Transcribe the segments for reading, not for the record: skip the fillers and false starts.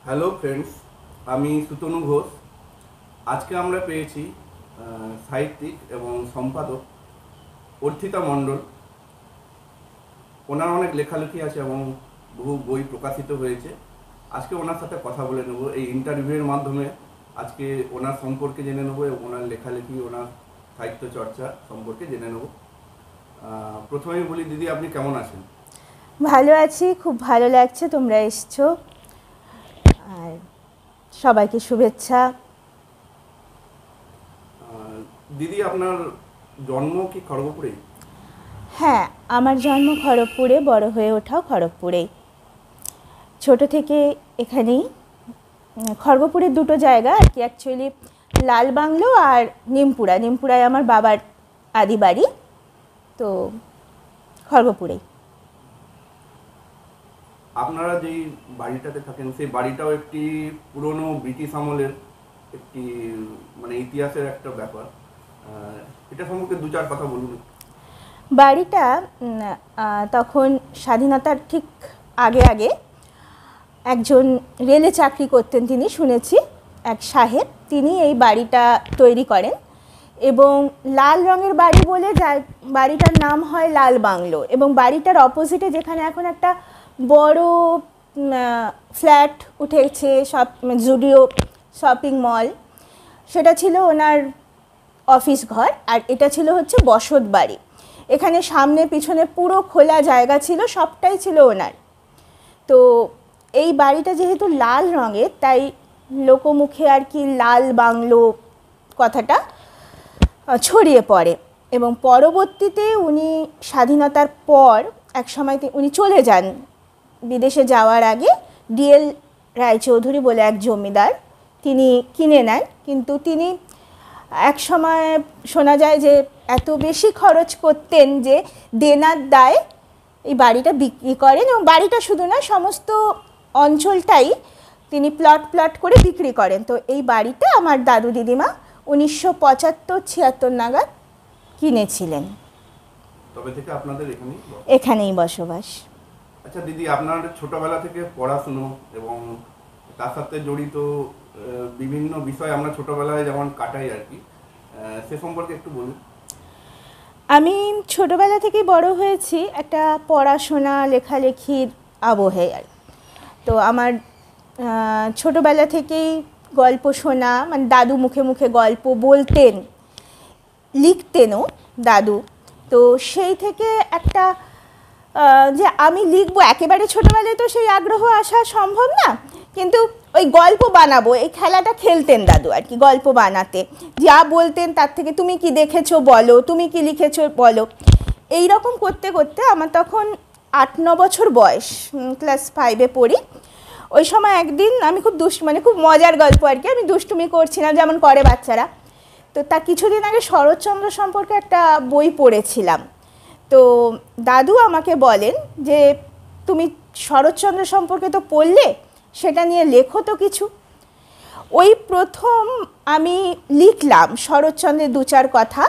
Hello friends, আমি সুতনু ঘোষ। আজকে আমরা পেয়েছি সাহিত্যিক এবং সম্পাদক অর্থিতা মণ্ডল। ওনার অনেক লেখালেখি আছে এবং বহু বই প্রকাশিত হয়েছে। আজকে ওনার সাথে কথা বলে নেব এই ইন্টারভিউয়ের মাধ্যমে। আজকে ওনার সম্পর্কে জেনে নেব এবং ওনার লেখালেখি, ওনার সাহিত্য চর্চা সম্পর্কে জেনে নেব। প্রথমেই বলি, দিদি আপনি কেমন আছেন? ভালো আছি, খুব ভালো লাগছে তোমরা এসছো, আর সবাইকে শুভেচ্ছা। দিদি, আপনার জন্ম কি খড়গপুরেই? হ্যাঁ, আমার জন্ম খড়গপুরে, বড় হয়ে ওঠাও খড়গপুরেই। ছোট থেকে এখানেই। খড়গপুরের দুটো জায়গা আর কি, অ্যাকচুয়ালি লালবাংলো আর নিমপুরা। নিমপুরায় আমার বাবার আদি বাড়ি, তো খড়গপুরেই। আপনারা যেই বাড়িটাতে থাকেন সেই বাড়িটাও একটি পুরনো ব্রিটিশ আমলের একটি ইতিহাসের একটা ব্যাপার। এটা সম্পর্কে দু চার কথা বলুন। বাড়িটা তখন স্বাধীনতার ঠিক আগে আগে একজন রেলে চাকরি করতেন, তিনি শুনেছি, এক সাহেব, তিনি এই বাড়িটা তৈরি করেন এবং লাল রঙের বাড়ি বলে বাড়িটার নাম হয় লাল বাংলো। এবং বাড়িটার অপোজিটে যেখানে এখন একটা বড় ফ্ল্যাট উঠেছে, জুডিও শপিং মল, সেটা ছিল ওনার অফিস ঘর, আর এটা ছিল হচ্ছে বসত বাড়ি। এখানে সামনে পিছনে পুরো খোলা জায়গা ছিল, সবটাই ছিল ওনার। তো এই বাড়িটা যেহেতু লাল রঙের, তাই লোকমুখে আর কি লাল বাংলো কথাটা ছড়িয়ে পড়ে। এবং পরবর্তীতে উনি স্বাধীনতার পর এক সময় উনি চলে যান। বিদেশে যাওয়ার আগে ডিএল রায়চৌধুরী বলে এক জমিদার, তিনি কিনে নেন। কিন্তু তিনি এক সময় শোনা যায় যে এত বেশি খরচ করতেন যে দেনার দায় এই বাড়িটা বিক্রি করেন। এবং বাড়িটা শুধু না, সমস্ত অঞ্চলটাই তিনি প্লট করে বিক্রি করেন। তো এই বাড়িটা আমার দাদু দিদিমা 1975-76 নাগাদ কিনেছিলেন। তবে থেকে আপনাদের এখানেই বসবাস। আচ্ছা দিদি, আপনার ছোটবেলা থেকে পড়াশুনো এবং তার সাথে জড়িত বিভিন্ন বিষয় আমরা ছোটবেলায় যেমন কাটাই আর কি, সে সম্পর্কে একটু বলুন। আমি ছোটবেলা থেকে বড় হয়েছি একটা পড়াশোনা লেখালেখির আবহে। তো আমার ছোটবেলা থেকেই গল্প শোনা, মানে দাদু মুখে মুখে গল্প বলতেন, লিখতেনও দাদু। তো সেই থেকে একটা যে আমি লিখবো, একেবারে ছোটোবেলায় তো সেই আগ্রহ আসা সম্ভব না, কিন্তু ওই গল্প বানাবো এই খেলাটা খেলতেন দাদু আর কি। গল্প বানাতে যা বলতেন তার থেকে তুমি কি দেখেছো বলো, তুমি কি লিখেছো বলো, এই রকম করতে করতে আমার তখন 8-9 বছর বয়স, ক্লাস 5-এ পড়ি। ওই সময় একদিন আমি খুব খুব মজার গল্প আর কি, আমি দুষ্টুমি করছিলাম যেমন করে বাচ্চারা। তো তার কিছুদিন আগে শরৎচন্দ্র সম্পর্কে একটা বই পড়েছিলাম। তো দাদু আমাকে বলেন যে তুমি শরৎচন্দ্র সম্পর্কে তো পড়লে, সেটা নিয়ে লেখো তো কিছু। ওই প্রথম আমি লিখলাম শরৎচন্দ্রের 2-4 কথা,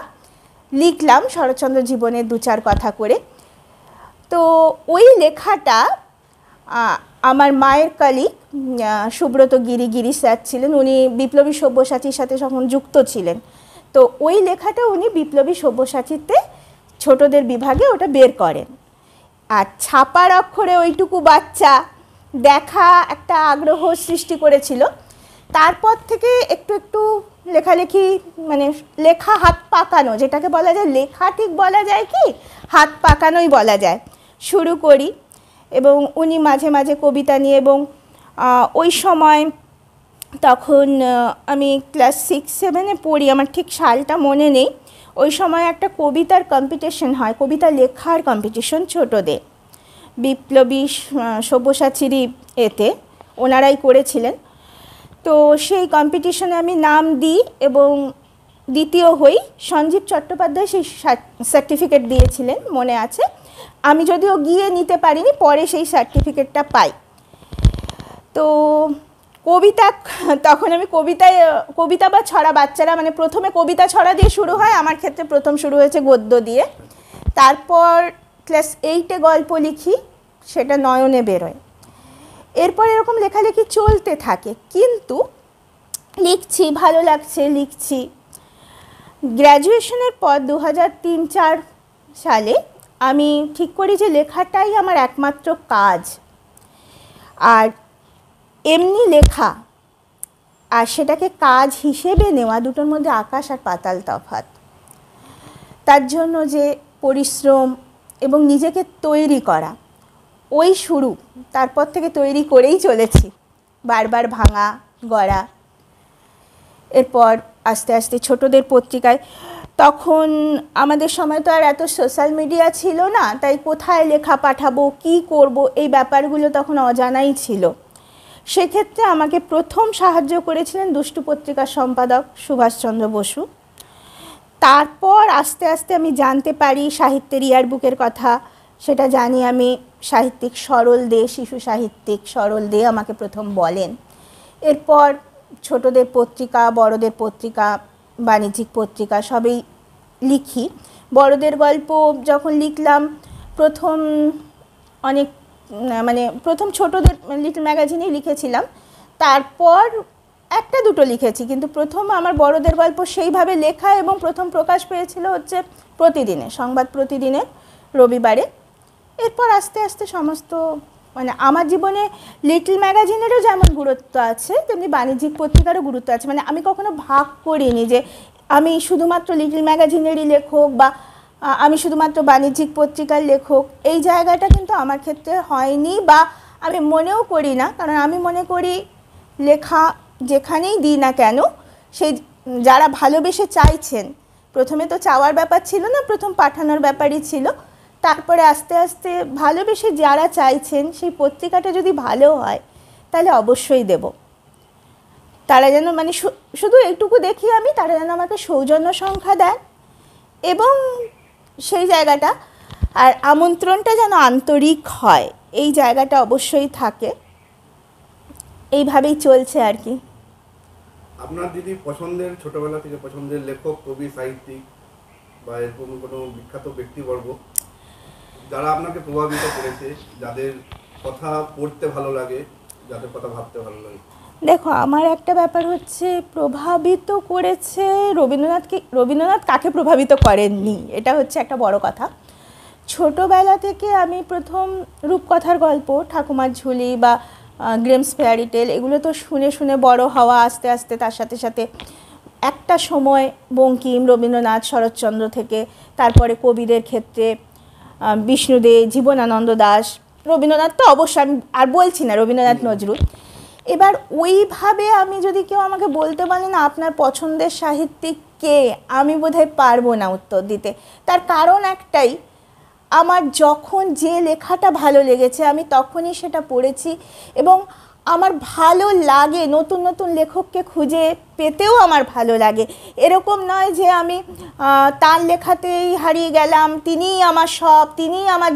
লিখলাম শরৎচন্দ্র জীবনের 2-4 কথা করে। তো ওই লেখাটা আমার মায়ের কলিগ সুব্রত গিরি স্যার ছিলেন, উনি বিপ্লবী সব্যসাচীর সাথে তখন যুক্ত ছিলেন। তো ওই লেখাটা উনি বিপ্লবী সব্যসাচীতে ছোটদের বিভাগে ওটা বের করেন। আর ছাপার অক্ষরে ওইটুকু বাচ্চা দেখা একটা আগ্রহ সৃষ্টি করেছিল। তারপর থেকে একটু একটু লেখালেখি, মানে লেখা হাত পাকানো, যেটাকে বলা যায়, লেখা ঠিক বলা যায় কি, হাত পাকানোই বলা যায়, শুরু করি। এবং উনি মাঝে মাঝে কবিতা নিয়ে, এবং ওই সময় তখন আমি ক্লাস 6-7-এ পড়ি, আমার ঠিক সালটা মনে নেই। ওই সময় একটা কবিতার কম্পিটিশন হয়, কবিতা লেখার কম্পিটিশন ছোটদের, বিপ্লবী সব্যসাচীরই এতে ওনারাই করেছিলেন। তো সেই কম্পিটিশনে আমি নাম দিই এবং দ্বিতীয় হই। সঞ্জীব চট্টোপাধ্যায় সেই সার্টিফিকেট দিয়েছিলেন, মনে আছে। আমি যদিও গিয়ে নিতে পারিনি, পরে সেই সার্টিফিকেটটা পাই। তো কবিতা, তখন আমি কবিতা বা ছড়া, বাচ্চারা মানে প্রথমে কবিতা ছড়া দিয়ে শুরু হয়, আমার ক্ষেত্রে প্রথম শুরু হয়েছে গদ্য দিয়ে। তারপর ক্লাস 8-এ গল্প লিখি, সেটা নয়নে বেরোয়। এরপর এরকম লেখালেখি চলতে থাকে, কিন্তু লিখছি, ভালো লাগছে, লিখছি। গ্র্যাজুয়েশনের পর 2003-04 সালে আমি ঠিক করি যে লেখাটাই আমার একমাত্র কাজ। আর এমনি লেখা আর সেটাকে কাজ হিসেবে নেওয়া, দুটোর মধ্যে আকাশ আর পাতাল তফাৎ। তার জন্য যে পরিশ্রম এবং নিজেকে তৈরি করা, ওই শুরু, তারপর থেকে তৈরি করেই চলেছি, বারবার ভাঙা গড়া। এরপর আস্তে আস্তে ছোটদের পত্রিকায়, তখন আমাদের সময় তো আর এত সোশ্যাল মিডিয়া ছিল না, তাই কোথায় লেখা পাঠাবো, কি করব, এই ব্যাপারগুলো তখন অজানাই ছিল। সেক্ষেত্রে আমাকে প্রথম সাহায্য করেছিলেন দুষ্টু পত্রিকার সম্পাদক সুভাষচন্দ্র বসু। তারপর আস্তে আস্তে আমি জানতে পারি সাহিত্যের ইয়ারবুকের কথা। সেটা জানি আমি সাহিত্যিক সরল দে, শিশু সাহিত্যিক সরল দে আমাকে প্রথম বলেন। এরপর ছোটদের পত্রিকা, বড়দের পত্রিকা, বাণিজ্যিক পত্রিকা সবই লিখি। বড়দের গল্প যখন লিখলাম, প্রথম অনেক প্রথম ছোটদের লিটল ম্যাগাজিনেই লিখেছিলাম, তারপর একটা দুটো লিখেছি, কিন্তু প্রথম আমার বড়দের গল্প সেইভাবে লেখা এবং প্রথম প্রকাশ পেয়েছিল হচ্ছে প্রতিদিনে, সংবাদ প্রতিদিনে, রবিবারে। এরপর আস্তে আস্তে সমস্ত আমার জীবনে লিটল ম্যাগাজিনেরও যেমন গুরুত্ব আছে, তেমনি বাণিজ্যিক পত্রিকারও গুরুত্ব আছে। আমি কখনো ভাগ করিনি যে আমি শুধুমাত্র লিটল ম্যাগাজিনেরই লেখক বা আমি শুধুমাত্র বাণিজ্যিক পত্রিকার লেখক। এই জায়গাটা কিন্তু আমার ক্ষেত্রে হয়নি, বা আমি মনেও করি না। কারণ আমি মনে করি লেখা যেখানেই দিই না কেন, সেই যারা ভালোবেসে চাইছেন, প্রথমে তো চাওয়ার ব্যাপার ছিল না, প্রথম পাঠানোর ব্যাপারই ছিল। তারপরে আস্তে আস্তে ভালোবেসে যারা চাইছেন, সেই পত্রিকাটা যদি ভালো হয় তাহলে অবশ্যই দেব। তারা যেন শুধু এইটুকু দেখি আমি, তারা যেন আমাকে সৌজন্য সংখ্যা দেয় এবং সেই জায়গাটা আর আমন্ত্রণটা যেন আন্তরিক হয়, এই জায়গাটা অবশ্যই থাকে। এইভাবেই চলছে আর কি। আপনার দিদি পছন্দের, ছোটবেলা থেকে পছন্দের লেখক, কবি, সাহিত্যিক বা এরকম কোনো বিখ্যাত ব্যক্তিবর্গ যারা আপনাকে প্রভাবিত করেছে, যাদের কথা পড়তে ভালো লাগে, যাদের কথা ভাবতে ভালো লাগে? দেখো, আমার একটা ব্যাপার হচ্ছে, প্রভাবিত করেছে রবীন্দ্রনাথ কাকে প্রভাবিত করেননি, এটা হচ্ছে একটা বড় কথা। ছোটোবেলা থেকে আমি প্রথম রূপকথার গল্প, ঠাকুমার ঝুলি বা গ্রিমস ফেয়ারি টেল, এগুলো তো শুনে শুনে বড় হওয়া, আস্তে আস্তে তার সাথে সাথে একটা সময় বঙ্কিম, রবীন্দ্রনাথ, শরৎচন্দ্র থেকে, তারপরে কবিদের ক্ষেত্রে বিষ্ণুদে, জীবনানন্দ দাশ, রবীন্দ্রনাথ তো অবশ্যই আমি আর বলছি না, রবীন্দ্রনাথ, নজরুল। এবার ওইভাবে আমি যদি কেউ আমাকে বলতে পারে না আপনার পছন্দের সাহিত্যিক কে, আমি বোধহয় পারবো না উত্তর দিতে। তার কারণ একটাই, আমার যখন যে লেখাটা ভালো লেগেছে আমি তখনই সেটা পড়েছি, এবং আমার ভালো লাগে, নতুন নতুন লেখককে খুঁজে পেতেও আমার ভালো লাগে। এরকম নয় যে আমি তার লেখাতেই হারিয়ে গেলাম, তিনিই আমার সব, তিনিই আমার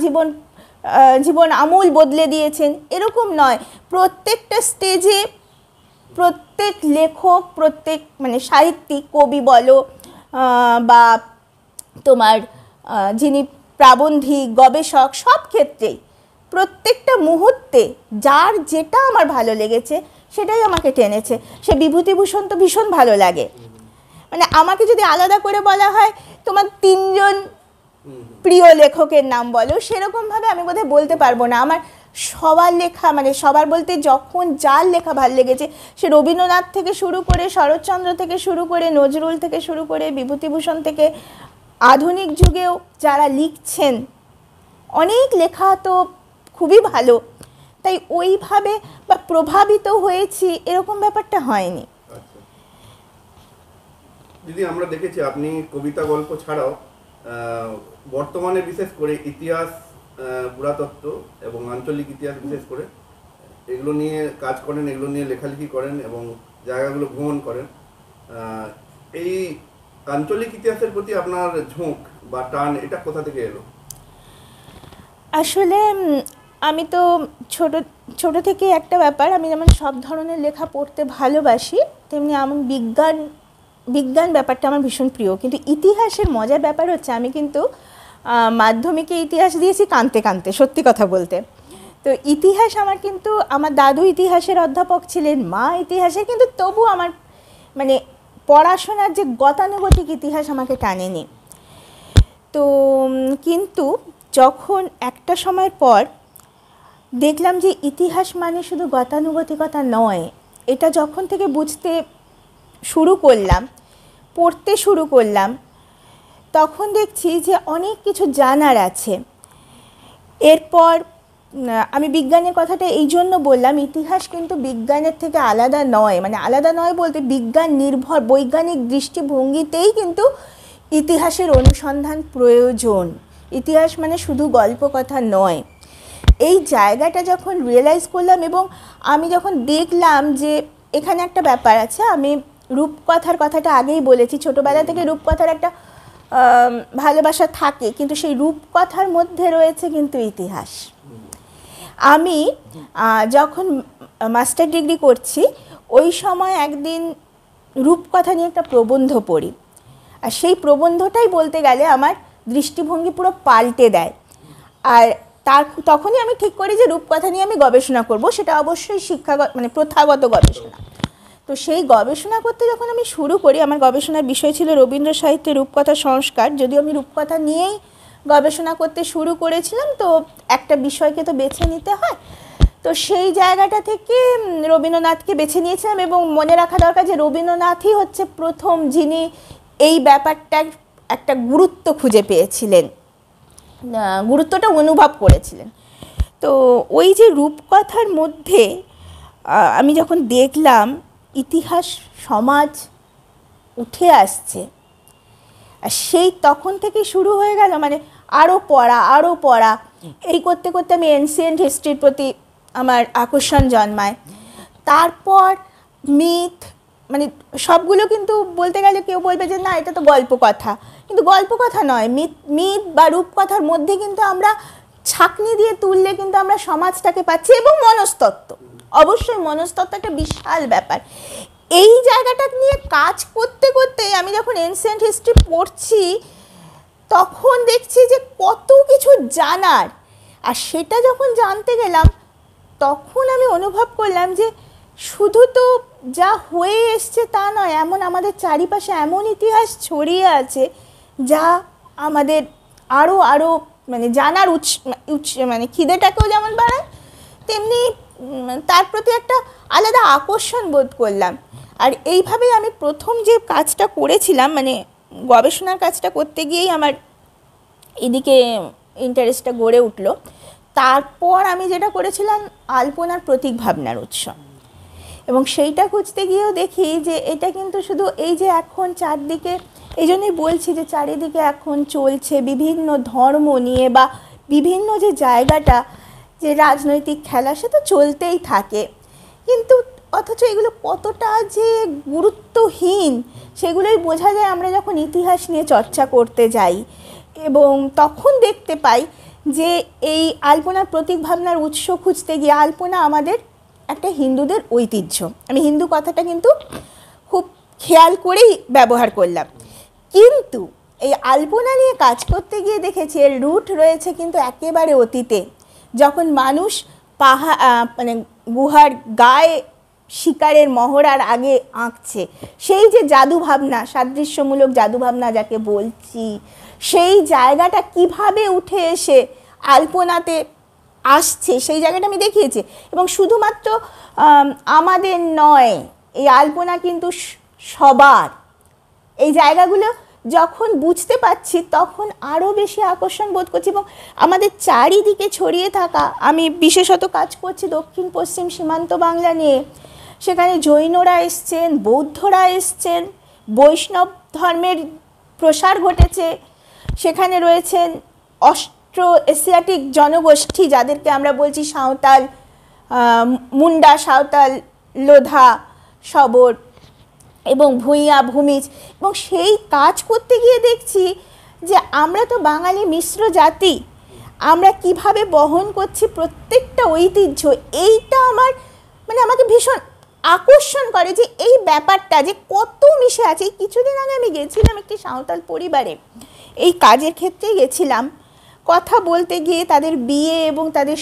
জীবন আমূল বদলে দিয়েছেন, এরকম নয়। প্রত্যেকটা স্টেজে প্রত্যেক লেখক, প্রত্যেক সাহিত্যিক, কবি বলো বা তোমার যিনি প্রাবন্ধিক, গবেষক, সব ক্ষেত্রেই প্রত্যেকটা মুহূর্তে যার যেটা আমার ভালো লেগেছে সেটাই আমাকে টেনেছে। সে বিভূতিভূষণ তো ভীষণ ভালো লাগে, আমাকে যদি আলাদা করে বলা হয় তোমার 3 জন প্রিয় লেখকের নাম বলো, সেরকমভাবে আমি বোধহয় বলতে পারবো না। আমার সবার লেখা, সবার বলতে যখন যার লেখা ভালো লেগেছে, সে রবীন্দ্রনাথ থেকে শুরু করে, শরৎচন্দ্র থেকে শুরু করে, নজরুল থেকে শুরু করে, বিভূতিভূষণ থেকে, আধুনিক যুগেও যারা লিখছেন, অনেক লেখা তো খুবই ভালো। তাই ওইভাবে বা প্রভাবিত হয়েছি এরকম ব্যাপারটা হয়নি। আচ্ছা দিদি, আমরা দেখেছি আপনি কবিতা, গল্প ছাড়াও বর্তমানে বিশেষ করে ইতিহাস, পুরাতত্ত্ব এবং আঞ্চলিক ইতিহাস বিশেষ করে এগুলো নিয়ে কাজ করেন, এগুলো নিয়ে লেখালেখি করেন এবং জায়গাগুলো ভ্রমণ করেন। এই আঞ্চলিক ইতিহাসের প্রতি আপনার ঝোঁক বা টান, এটা কোথা থেকে এলো? আসলে আমি তো ছোট থেকে একটা ব্যাপার, আমি যেমন সব ধরনের লেখা পড়তে ভালোবাসি, তেমনি আমার বিজ্ঞান ব্যাপারটা আমার ভীষণ প্রিয়। কিন্তু ইতিহাসের মজার ব্যাপার হচ্ছে, আমি কিন্তু মাধ্যমিকে ইতিহাস দিয়েছি কাঁদতে কাঁদতে, সত্যি কথা বলতে। তো তো ইতিহাস আমার কিন্তু, আমার দাদু ইতিহাসের অধ্যাপক ছিলেন, মা ইতিহাসের, কিন্তু তবু আমার মানে পড়াশোনার যে গতানুগতিক ইতিহাস আমাকে টানেনি। তো কিন্তু যখন একটা সময় পর দেখলাম যে ইতিহাস মানে শুধু গতানুগতিকতা নয়, এটা যখন থেকে বুঝতে শুরু করলাম, পড়তে শুরু করলাম, তখন দেখছি যে অনেক কিছু জানার আছে। এরপর আমি বিজ্ঞানের কথাটা এই জন্য বললাম, ইতিহাস কিন্তু বিজ্ঞানের থেকে আলাদা নয়, মানে আলাদা নয় বলতে বিজ্ঞান নির্ভর বৈজ্ঞানিক দৃষ্টিভঙ্গিতেই কিন্তু ইতিহাসের অনুসন্ধান প্রয়োজন। ইতিহাস মানে শুধু গল্প কথা নয়। এই জায়গাটা যখন রিয়েলাইজ করলাম এবং আমি যখন দেখলাম যে এখানে একটা ব্যাপার আছে, আমি রূপকথার কথাটা আগেই বলেছি, ছোটোবেলা থেকে রূপকথার একটা ভালোবাসা থাকে, কিন্তু সেই রূপকথার মধ্যে রয়েছে কিন্তু ইতিহাস। আমি যখন মাস্টার ডিগ্রি করছি ওই সময় একদিন রূপকথা নিয়ে একটা প্রবন্ধ পড়ি, আর সেই প্রবন্ধটাই বলতে গেলে আমার দৃষ্টিভঙ্গি পুরো পাল্টে দেয়। আর তখনই আমি ঠিক করি যে রূপকথা নিয়ে আমি গবেষণা করব, সেটা অবশ্যই শিক্ষাগত মানে প্রথাগত গবেষণা। তো সেই গবেষণা করতে যখন আমি শুরু করি, আমার গবেষণার বিষয় ছিল রবীন্দ্র সাহিত্যে রূপকথা সংস্কার, যদিও আমি রূপকথা নিয়েই গবেষণা করতে শুরু করেছিলাম, তো একটা বিষয়কে তো বেছে নিতে হয়। তো সেই জায়গাটা থেকে রবীন্দ্রনাথকে বেছে নিয়েছিলাম এবং মনে রাখা দরকার যে রবীন্দ্রনাথই হচ্ছে প্রথম যিনি এই ব্যাপারটার একটা গুরুত্ব খুঁজে পেয়েছিলেন, গুরুত্বটা অনুভব করেছিলেন। তো ওই যে রূপকথার মধ্যে আমি যখন দেখলাম ইতিহাস সমাজ উঠে আসছে, আর সেই তখন থেকেই শুরু হয়ে গেল মানে আরও পড়া। এই করতে করতে আমি এনসিয়েন্ট হিস্ট্রির প্রতি আমার আকর্ষণ জন্মায়। তারপর মিথ, মানে সবগুলো কিন্তু বলতে গেলে কেউ বলবে যে না এটা তো গল্প কথা, কিন্তু গল্প কথা নয়, মিথ বা রূপকথার মধ্যে কিন্তু আমরা ছাঁকনি দিয়ে তুললে কিন্তু আমরা সমাজটাকে পাচ্ছি, এবং মনস্তত্ত্ব, অবশ্যই মনস্তত্ত্ব একটা বিশাল ব্যাপার। এই জায়গাটা নিয়ে কাজ করতে করতে আমি যখন এনসিয়েন্ট হিস্ট্রি পড়ছি তখন দেখছি যে কত কিছু জানার, আর সেটা যখন জানতে গেলাম তখন আমি অনুভব করলাম যে শুধু তো যা হয়ে এসছে তা নয়, এমন আমাদের চারিপাশে এমন ইতিহাস ছড়িয়ে আছে যা আমাদের আরও মানে জানার মানে খিদেটাকেও যেমন বাড়ায়, তেমনি তার প্রতি একটা আলাদা আকর্ষণ বোধ করলাম। আর এইভাবেই আমি প্রথম যে কাজটা করেছিলাম, মানে গবেষণার কাজটা করতে গিয়েই আমার এদিকে ইন্টারেস্টটা গড়ে উঠলো। তারপর আমি যেটা করেছিলাম আলপনার প্রতীক ভাবনার উৎস, এবং সেইটা খুঁজতে গিয়েও দেখি যে এটা কিন্তু শুধু এই যে এখন চারদিকে, এই জন্যই বলছি যে চারিদিকে এখন চলছে বিভিন্ন ধর্ম নিয়ে বা বিভিন্ন যে জায়গাটা, যে রাজনৈতিক খেলা সে তো চলতেই থাকে, কিন্তু অথচ এগুলো কতটা যে গুরুত্বহীন সেগুলোই বোঝা যায় আমরা যখন ইতিহাস নিয়ে চর্চা করতে যাই। এবং তখন দেখতে পাই যে এই আলপনার প্রতীক ভাবনার উৎস খুঁজতে গিয়ে আলপনা আমাদের একটা হিন্দুদের ঐতিহ্য, আমি হিন্দু কথাটা কিন্তু খুব খেয়াল করেই ব্যবহার করলাম, কিন্তু এই আলপনা নিয়ে কাজ করতে গিয়ে দেখেছি এর রুট রয়েছে কিন্তু একেবারে অতীতে, যখন মানুষ মানে গুহার গায়ে শিকারের মহড়ার আগে আঁকছে, সেই যে জাদু ভাবনা, সাদৃশ্যমূলক জাদু ভাবনা যাকে বলছি, সেই জায়গাটা কিভাবে উঠে এসে আলপনাতে আসছে সেই জায়গাটা আমি দেখিয়েছি। এবং শুধুমাত্র আমাদের নয়, এই আলপনা কিন্তু সবার, এই জায়গাগুলো যখন বুঝতে পারছি তখন আরও বেশি আকর্ষণ বোধ করছি। এবং আমাদের চারিদিকে ছড়িয়ে থাকা, আমি বিশেষত কাজ করছি দক্ষিণ পশ্চিম সীমান্ত বাংলা নিয়ে, সেখানে জৈনরা এসছেন, বৌদ্ধরা এসছেন, বৈষ্ণব ধর্মের প্রসার ঘটেছে, সেখানে রয়েছেন অস্ট্রো এশিয়াটিক জনগোষ্ঠী যাদেরকে আমরা বলছি সাঁওতাল, মুন্ডা, সাঁওতাল, লোধা, শবর এবং ভূঁইয়া, ভূমিজ। এবং সেই কাজ করতে গিয়ে দেখছি যে আমরা তো বাঙালি মিশ্র জাতি, আমরা কিভাবে বহন করছি প্রত্যেকটা ঐতিহ্য, এইটা আমার মানে আমাকে ভীষণ আকর্ষণ করে যে এই ব্যাপারটা যে কত মিশে আছে। এই কিছুদিন আগে আমি গেছিলাম একটি সাঁওতাল পরিবারে, এই কাজের ক্ষেত্রেই গেছিলাম, কথা বলতে গিয়ে তাদের বিয়ে এবং তাদের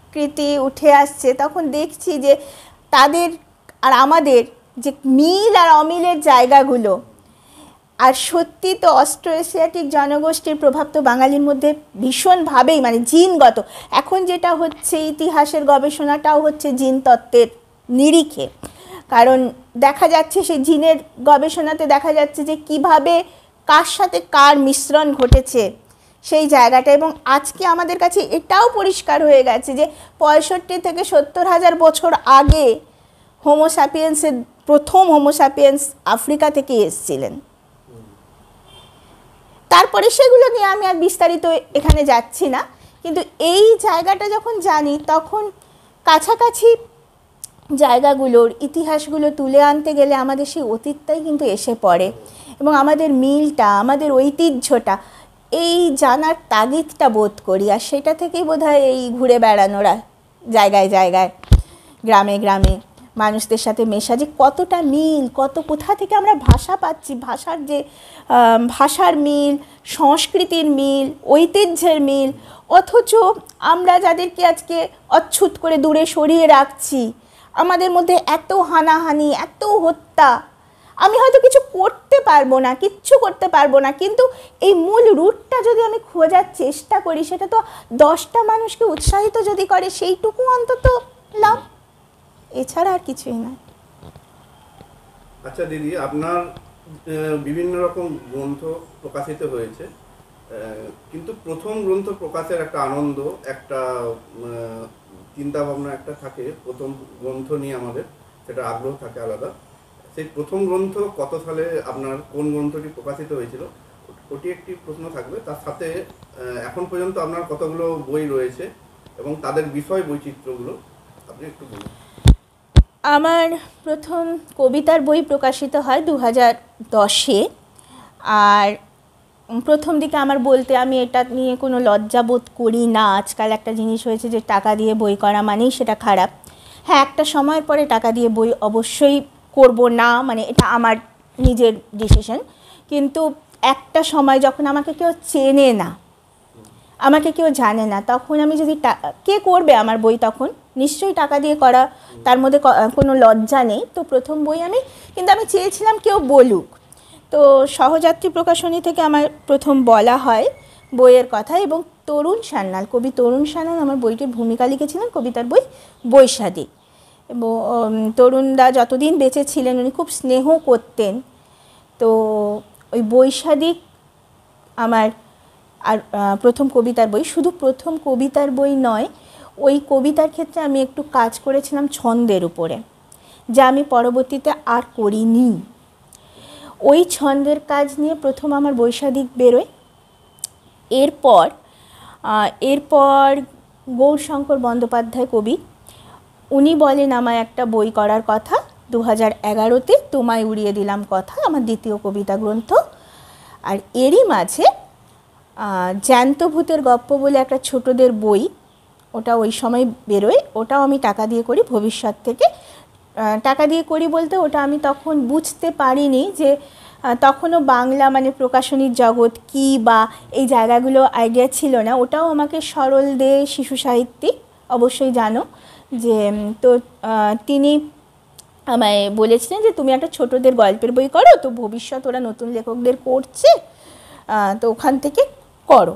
সংস্কৃতি উঠে আসছে, তখন দেখছি যে তাদের আর আমাদের যে মিল আর অমিলের জায়গাগুলো, আর সত্যি তো অস্ট্রো এশিয়াটিক জনগোষ্ঠীর প্রভাব তো বাঙালির মধ্যে ভীষণভাবেই, মানে জিনগত। এখন যেটা হচ্ছে ইতিহাসের গবেষণাটাও হচ্ছে জিন তত্ত্বের নিরিখে, কারণ দেখা যাচ্ছে সেই জিনের গবেষণাতে দেখা যাচ্ছে যে কিভাবে কার সাথে কার মিশ্রণ ঘটেছে সেই জায়গাটা। এবং আজকে আমাদের কাছে এটাও পরিষ্কার হয়ে গেছে যে 65 থেকে 70,000 বছর আগে হোমোস্যাপিয়েন্সের প্রথম হোমোস্যাপিয়েন্স আফ্রিকা থেকে এসেছিলেন। তারপরে সেগুলো নিয়ে আমি আর বিস্তারিত এখানে যাচ্ছি না, কিন্তু এই জায়গাটা যখন জানি তখন কাছাকাছি জায়গাগুলোর ইতিহাসগুলো তুলে আনতে গেলে আমাদের সেই অতীতটাই কিন্তু এসে পড়ে, এবং আমাদের মিলটা, আমাদের ঐতিহ্যটা এই জানার তাগিদটা বোধ করি। আর সেটা থেকেই বোধহয় এই ঘুরে বেড়ানোরা জায়গায় জায়গায়, গ্রামে গ্রামে মানুষদের সাথে মেশা, যে কতটা মিল, কোথা থেকে আমরা ভাষা পাচ্ছি, ভাষার মিল, সংস্কৃতির মিল, ঐতিহ্যের মিল, অথচ আমরা যাদেরকে আজকে অচ্ছুত করে দূরে সরিয়ে রাখছি, আমাদের মধ্যে এত হানাহানি, এত হত্যা। আমি হয়তো কিছু করতে পারবো না, কিচ্ছু করতে পারবো না, কিন্তু এই মূল রুটটা যদি আমি খোঁজার চেষ্টা করি, সেটা তো 10টা মানুষকে উৎসাহিত যদি করে, সেইটুকু অন্তত লাভ, এছাড়া আর কিছুই না। আচ্ছা দিদি, আপনার বিভিন্ন রকম গ্রন্থ প্রকাশিত হয়েছে, কিন্তু প্রথম গ্রন্থ প্রকাশের একটা আনন্দ, একটা চিন্তা ভাবনা একটা থাকে প্রথম গ্রন্থ নিয়ে, আমাদের সেটা আগ্রহ থাকে আলাদা। সেই প্রথম গ্রন্থ কত সালে আপনার, কোন গ্রন্থটি প্রকাশিত হয়েছিল, ওটি একটি প্রশ্ন থাকবে। তার সাথে এখন পর্যন্ত আপনার কতগুলো বই রয়েছে এবং তাদের বিষয় বৈচিত্র্যগুলো আপনি একটু বলুন। আমার প্রথম কবিতার বই প্রকাশিত হয় 2010-এ। আর প্রথম দিকে আমার বলতে, আমি এটা নিয়ে কোনো লজ্জা বোধ করি না। আজকাল একটা জিনিস হয়েছে যে টাকা দিয়ে বই করা মানেই সেটা খারাপ। হ্যাঁ, একটা সময়ের পরে টাকা দিয়ে বই অবশ্যই করব না, মানে এটা আমার নিজের ডিসিশন। কিন্তু একটা সময় যখন আমাকে কেউ চেনে না, আমাকে কেউ জানে না, তখন আমি যদি কে করবে আমার বই, তখন নিশ্চয়ই টাকা দিয়ে করা, তার মধ্যে কোনো লজ্জা নেই। তো প্রথম বই কিন্তু আমি চেয়েছিলাম কেউ বলুক। তো সহযাত্রী প্রকাশনী থেকে আমার প্রথম বলা হয় বইয়ের কথা, এবং তরুণ সান্যাল, কবি তরুণ সান্যাল আমার বইটির ভূমিকা লিখেছিলেন, কবিতার বই বৈশাদী। এবং তরুণদা যতদিন বেঁচে ছিলেন উনি খুব স্নেহ করতেন। তো ওই বৈশাদী আমার আর প্রথম কবিতার বই। শুধু প্রথম কবিতার বই নয়, ওই কবিতার ক্ষেত্রে আমি একটু কাজ করেছিলাম ছন্দের উপরে, যা আমি পরবর্তীতে আর করিনি। ওই ছন্দের কাজ নিয়ে প্রথম আমার বৈশাদী বেরোয়। এরপর গৌরশঙ্কর বন্দ্যোপাধ্যায় কবি, উনি বলেন আমায় একটা বই করার কথা। 2011-তে তোমায় উড়িয়ে দিলাম কথা, আমার দ্বিতীয় কবিতা গ্রন্থ। আর এরই মাঝে জ্যান্ত ভূতের গপ্প বলে একটা ছোটদের বই, ওটা ওই সময় বেরোয়। ওটাও আমি টাকা দিয়ে করি, ভবিষ্যৎ থেকে। টাকা দিয়ে করি বলতে, ওটা আমি তখন বুঝতে পারিনি যে তখনও বাংলা মানে প্রকাশনীর জগৎ কী বা এই জায়গাগুলো আইডিয়া ছিল না। ওটাও আমাকে সরল দে শিশু সাহিত্যিক, অবশ্যই জানো, যে তো তিনি আমায় বলেছিলেন যে তুমি একটা ছোটদের গল্পের বই করো, তো ভবিষ্যৎ ওরা নতুন লেখকদের করছে, তো ওখান থেকে করো।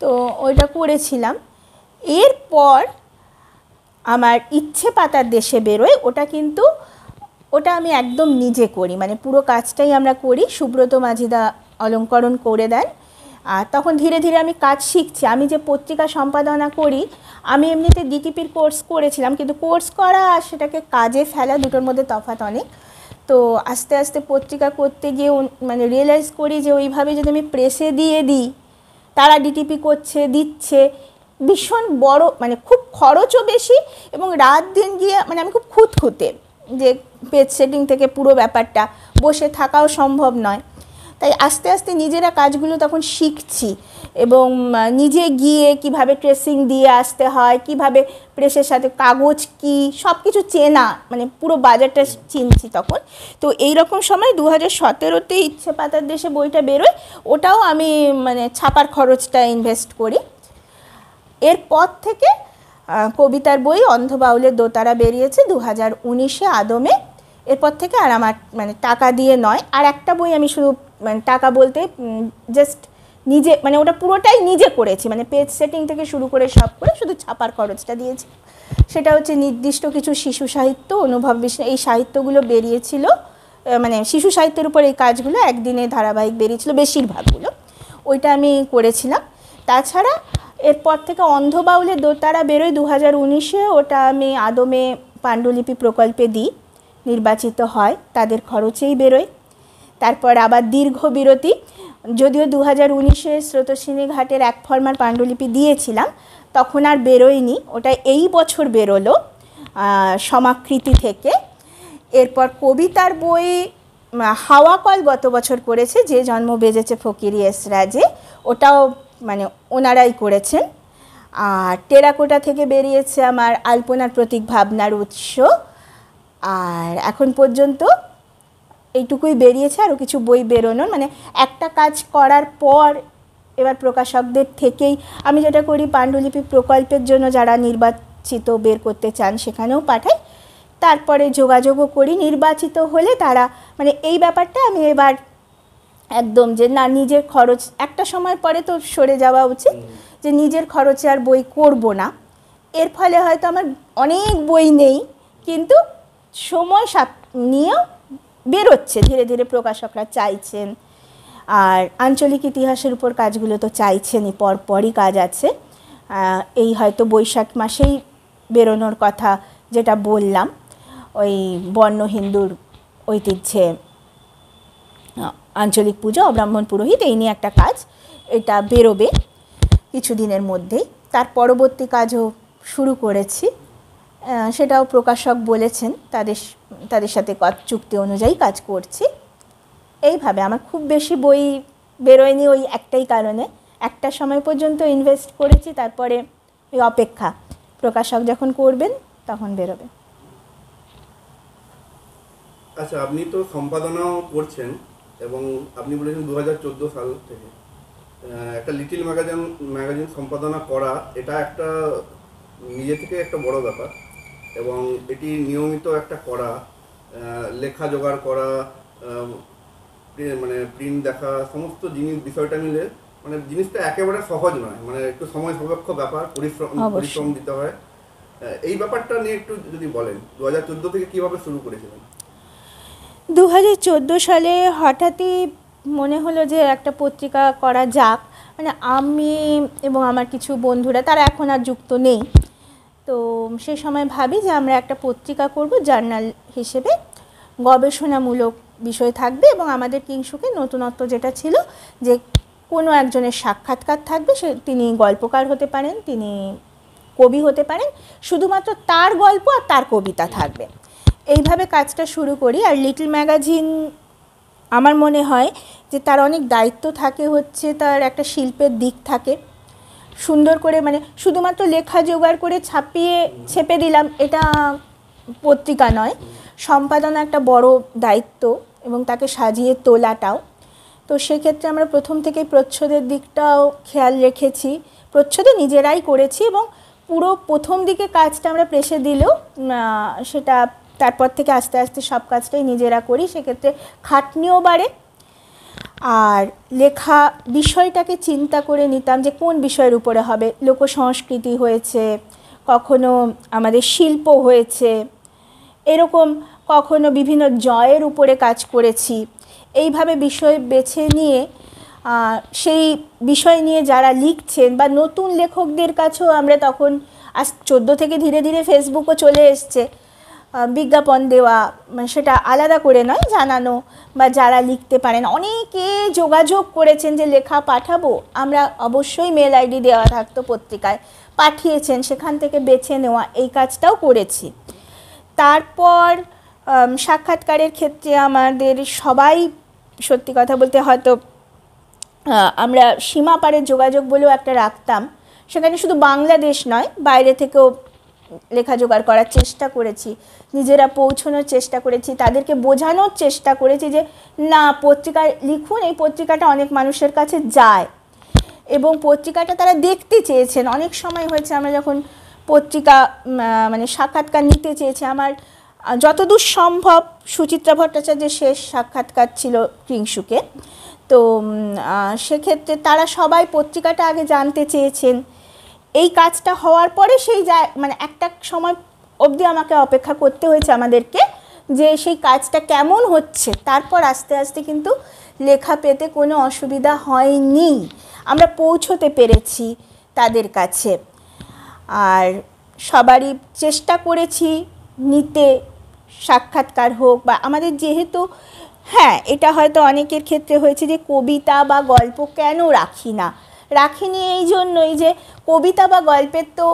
তো ওইটা করেছিলাম। এরপর আমার ইচ্ছে পাতার দেশে বেরোয়। ওটা আমি একদম নিজে করি, মানে পুরো কাজটাই আমরা করি। সুব্রত মাঝিদা অলঙ্করণ করে দেন। আর তখন ধীরে ধীরে আমি কাজ শিখছি। আমি যে পত্রিকা সম্পাদনা করি, আমি এমনিতে ডিটিপির কোর্স করেছিলাম, কিন্তু কোর্স করা আর সেটাকে কাজে ফেলা দুটোর মধ্যে তফাৎ অনেক। তো আস্তে আস্তে পত্রিকা করতে গিয়ে মানে রিয়েলাইজ করি যে ওইভাবে যদি আমি প্রেসে দিয়ে দিই, তারা ডিটিপি করছে, দিচ্ছে, ভীষণ বড়, মানে খুব খরচও বেশি, এবং রাত দিন গিয়ে মানে আমি খুব খুঁতখুঁতে, যে পেজ সেটিং থেকে পুরো ব্যাপারটা বসে থাকাও সম্ভব নয়। তাই আস্তে আস্তে নিজেরা কাজগুলো তখন শিখছি, এবং নিজে গিয়ে কিভাবে ট্রেসিং দিয়ে আসতে হয়, কিভাবে প্রেসের সাথে কাগজ কি সব কিছু চেনা, মানে পুরো বাজারটা চিনছি তখন। তো এইরকম সময় 2017-তে ইচ্ছে পাতার দেশে বইটা বেরোয়। ওটাও আমি মানে ছাপার খরচটা ইনভেস্ট করি। এরপর থেকে কবিতার বই অন্ধ বাউলের দোতারা বেরিয়েছে 2019-এ আদমে। এরপর থেকে আর আমার মানে টাকা দিয়ে নয়, আর একটা বই আমি শুধু মানে টাকা বলতে জাস্ট নিজে মানে ওটা পুরোটাই নিজে করেছি, মানে পেজ সেটিং থেকে শুরু করে সব করে শুধু ছাপার খরচটা দিয়েছি। সেটা হচ্ছে নির্দিষ্ট কিছু শিশু সাহিত্য, অনুভব বিষয়, এই সাহিত্যগুলো বেরিয়েছিল, মানে শিশু সাহিত্যের উপর এই কাজগুলো একদিনে ধারাবাহিক বেরিয়েছিল বেশিরভাগগুলো, ওইটা আমি করেছিলাম। তাছাড়া এরপর থেকে অন্ধ বাউলের দোতারা বেরোয় 2019-এ, ওটা আমি আদমে পাণ্ডুলিপি প্রকল্পে দিই, নির্বাচিত হয়, তাদের খরচেই বেরোয়। তারপর আবার দীর্ঘ বিরতি, যদিও 2019-এ স্রোতস্বিনী ঘাটের এক ফরমার পাণ্ডুলিপি দিয়েছিলাম, তখন আর বেরোয়নি, ওটা এই বছর বেরোলো সমাকৃতি থেকে। এরপর কবিতার বই হাওয়া কল গত বছর করেছে, যে জন্ম বেজেছে ফকিরি এসরাজে, ওটাও মানে ওনারাই করেছেন। আর টেরাকোটা থেকে বেরিয়েছে আমার আলপনার প্রতীক ভাবনার উৎস, আর এখন পর্যন্ত এইটুকুই বেরিয়েছে, আরও কিছু বই বেরোনোর, মানে একটা কাজ করার পর এবার প্রকাশকদের থেকেই আমি যেটা করি, পাণ্ডুলিপি প্রকল্পের জন্য যারা নির্বাচিত বের করতে চান সেখানেও পাঠাই, তারপরে যোগাযোগও করি। নির্বাচিত হলে তারা মানে এই ব্যাপারটা আমি এবার একদম যে না, নিজের খরচ, একটা সময় পরে তো সরে যাওয়া উচিত, যে নিজের খরচে আর বই করব না। এর ফলে হয়তো আমার অনেক বই নেই, কিন্তু সময় নিয়েও বেরোচ্ছে, ধীরে ধীরে প্রকাশকরা চাইছেন। আর আঞ্চলিক ইতিহাসের উপর কাজগুলো তো চাইছেনই, পরপরই কাজ আছে। এই হয়তো বৈশাখ মাসেই বেরোনোর কথা যেটা বললাম, ওই বর্ণ হিন্দুর ঐতিহ্যে আঞ্চলিক পুজো, অব্রাহ্মণ পুরোহিত, এই নিয়ে একটা কাজ, এটা বেরোবে কিছুদিনের মধ্যেই। তার পরবর্তী কাজও শুরু করেছি, সেটাও প্রকাশক বলেছেন, তাদের সাথে চুক্তি অনুযায়ী কাজ করছি। এইভাবে আমার খুব বেশি বই বেরোয়নি, ওই একটাই কারণে, একটা সময় পর্যন্ত ইনভেস্ট করেছি, তারপরে ওই অপেক্ষা, প্রকাশক যখন করবেন তখন বেরোবে। আচ্ছা, আপনি তো সম্পাদনাও করছেন, এবং আপনি বলেছেন 2014 সাল থেকে একটা লিটিল ম্যাগাজিন সম্পাদনা করা, এটা একটা নিজে থেকে একটা বড় ব্যাপার, এবং এটি নিয়মিত একটা করা, লেখা জোগাড় করা, মানে প্রিন্ট দেখা, সমস্ত বিষয়টা মিলে মানে জিনিসটা একেবারে সহজ নয়, মানে একটু সময় সাপেক্ষ ব্যাপার, পরিশ্রম দিতে হয়। এই ব্যাপারটা নিয়ে একটু যদি বলেন, 2014 থেকে কিভাবে শুরু করেছিলেন? 2014 সালে হঠাৎই মনে হলো যে একটা পত্রিকা করা যাক, মানে আমি এবং আমার কিছু বন্ধুরা, তারা এখন আর যুক্ত নেই, তো সেই সময় ভাবি যে আমরা একটা পত্রিকা করব, জার্নাল হিসেবে গবেষণামূলক বিষয় থাকবে, এবং আমাদের কিংসুকে নতুনত্ব যেটা ছিল যে কোনো একজনের সাক্ষাৎকার থাকবে, তিনি গল্পকার হতে পারেন, তিনি কবি হতে পারেন, শুধুমাত্র তার গল্প আর তার কবিতা থাকবে। এইভাবে কাজটা শুরু করি। আর লিটল ম্যাগাজিন আমার মনে হয় যে তার অনেক দায়িত্ব থাকে, হচ্ছে তার একটা শিল্পের দিক থাকে, সুন্দর করে মানে শুধুমাত্র লেখা জোগাড় করে ছেপে দিলাম এটা পত্রিকা নয়, সম্পাদনা একটা বড় দায়িত্ব, এবং তাকে সাজিয়ে তোলাটাও। তো সেক্ষেত্রে আমরা প্রথম থেকেই প্রচ্ছদের দিকটাও খেয়াল রেখেছি, প্রচ্ছদও নিজেরাই করেছি, এবং পুরো প্রথম দিকে কাজটা আমরা প্রেসে দিলেও সেটা তারপর থেকে আস্তে আস্তে সব কাজটাই নিজেরা করি, সেক্ষেত্রে খাটনিও বাড়ে। আর লেখা বিষয়টাকে চিন্তা করে নিতাম যে কোন বিষয়ের উপরে হবে, লোকসংস্কৃতি হয়েছে, কখনো আমাদের শিল্প হয়েছে, এরকম কখনো বিভিন্ন জয়ের উপরে কাজ করেছি। এইভাবে বিষয় বেছে নিয়ে সেই বিষয় নিয়ে যারা লিখছেন বা নতুন লেখকদের কাছেও আমরা তখন, আজ 14 থেকে ধীরে ধীরে ফেসবুকও চলে এসছে, বিজ্ঞাপন দেওয়া, সেটা আলাদা করে নয়, জানানো, বা যারা লিখতে পারেন অনেকে যোগাযোগ করেছেন যে লেখা পাঠাবো, আমরা অবশ্যই মেল আইডি দেওয়া থাকতো পত্রিকায়, পাঠিয়েছেন, সেখান থেকে বেছে নেওয়া, এই কাজটাও করেছি। তারপর সাক্ষাৎকারের ক্ষেত্রে আমাদের সবাই, সত্যি কথা বলতে হয়তো আমরা সীমাপারের যোগাযোগ বলেও একটা রাখতাম, সেখানে শুধু বাংলাদেশ নয়, বাইরে থেকেও লেখা জোগাড় করার চেষ্টা করেছি, নিজেরা পৌঁছানোর চেষ্টা করেছি, তাদেরকে বোঝানোর চেষ্টা করেছি যে না, পত্রিকায় লিখুন, এই পত্রিকাটা অনেক মানুষের কাছে যায়, এবং পত্রিকাটা তারা দেখতে চেয়েছেন। অনেক সময় হয়েছে আমরা যখন পত্রিকা মানে সাক্ষাৎকার নিতে চেয়েছে। আমার যতদূর সম্ভব সুচিত্রা ভট্টাচার্যের শেষ সাক্ষাৎকার ছিল কিংশুকে, তো সেক্ষেত্রে তারা সবাই পত্রিকাটা আগে জানতে চেয়েছেন। এই কাজটা হওয়ার পরে সেই মানে একটা সময় অবধি আমাকে অপেক্ষা করতে হয়েছে আমাদেরকে, যে সেই কাজটা কেমন হচ্ছে। তারপর আস্তে আস্তে কিন্তু লেখা পেতে কোনো অসুবিধা হয়নি, আমরা পৌঁছতে পেরেছি তাদের কাছে। আর সবারই চেষ্টা করেছি নিতে, সাক্ষাৎকার হোক বা আমাদের, যেহেতু হ্যাঁ এটা হয়তো অনেকের ক্ষেত্রে হয়েছে যে কবিতা বা গল্প কেন রাখিনি এই জন্যই যে কবিতা বা গল্পের তো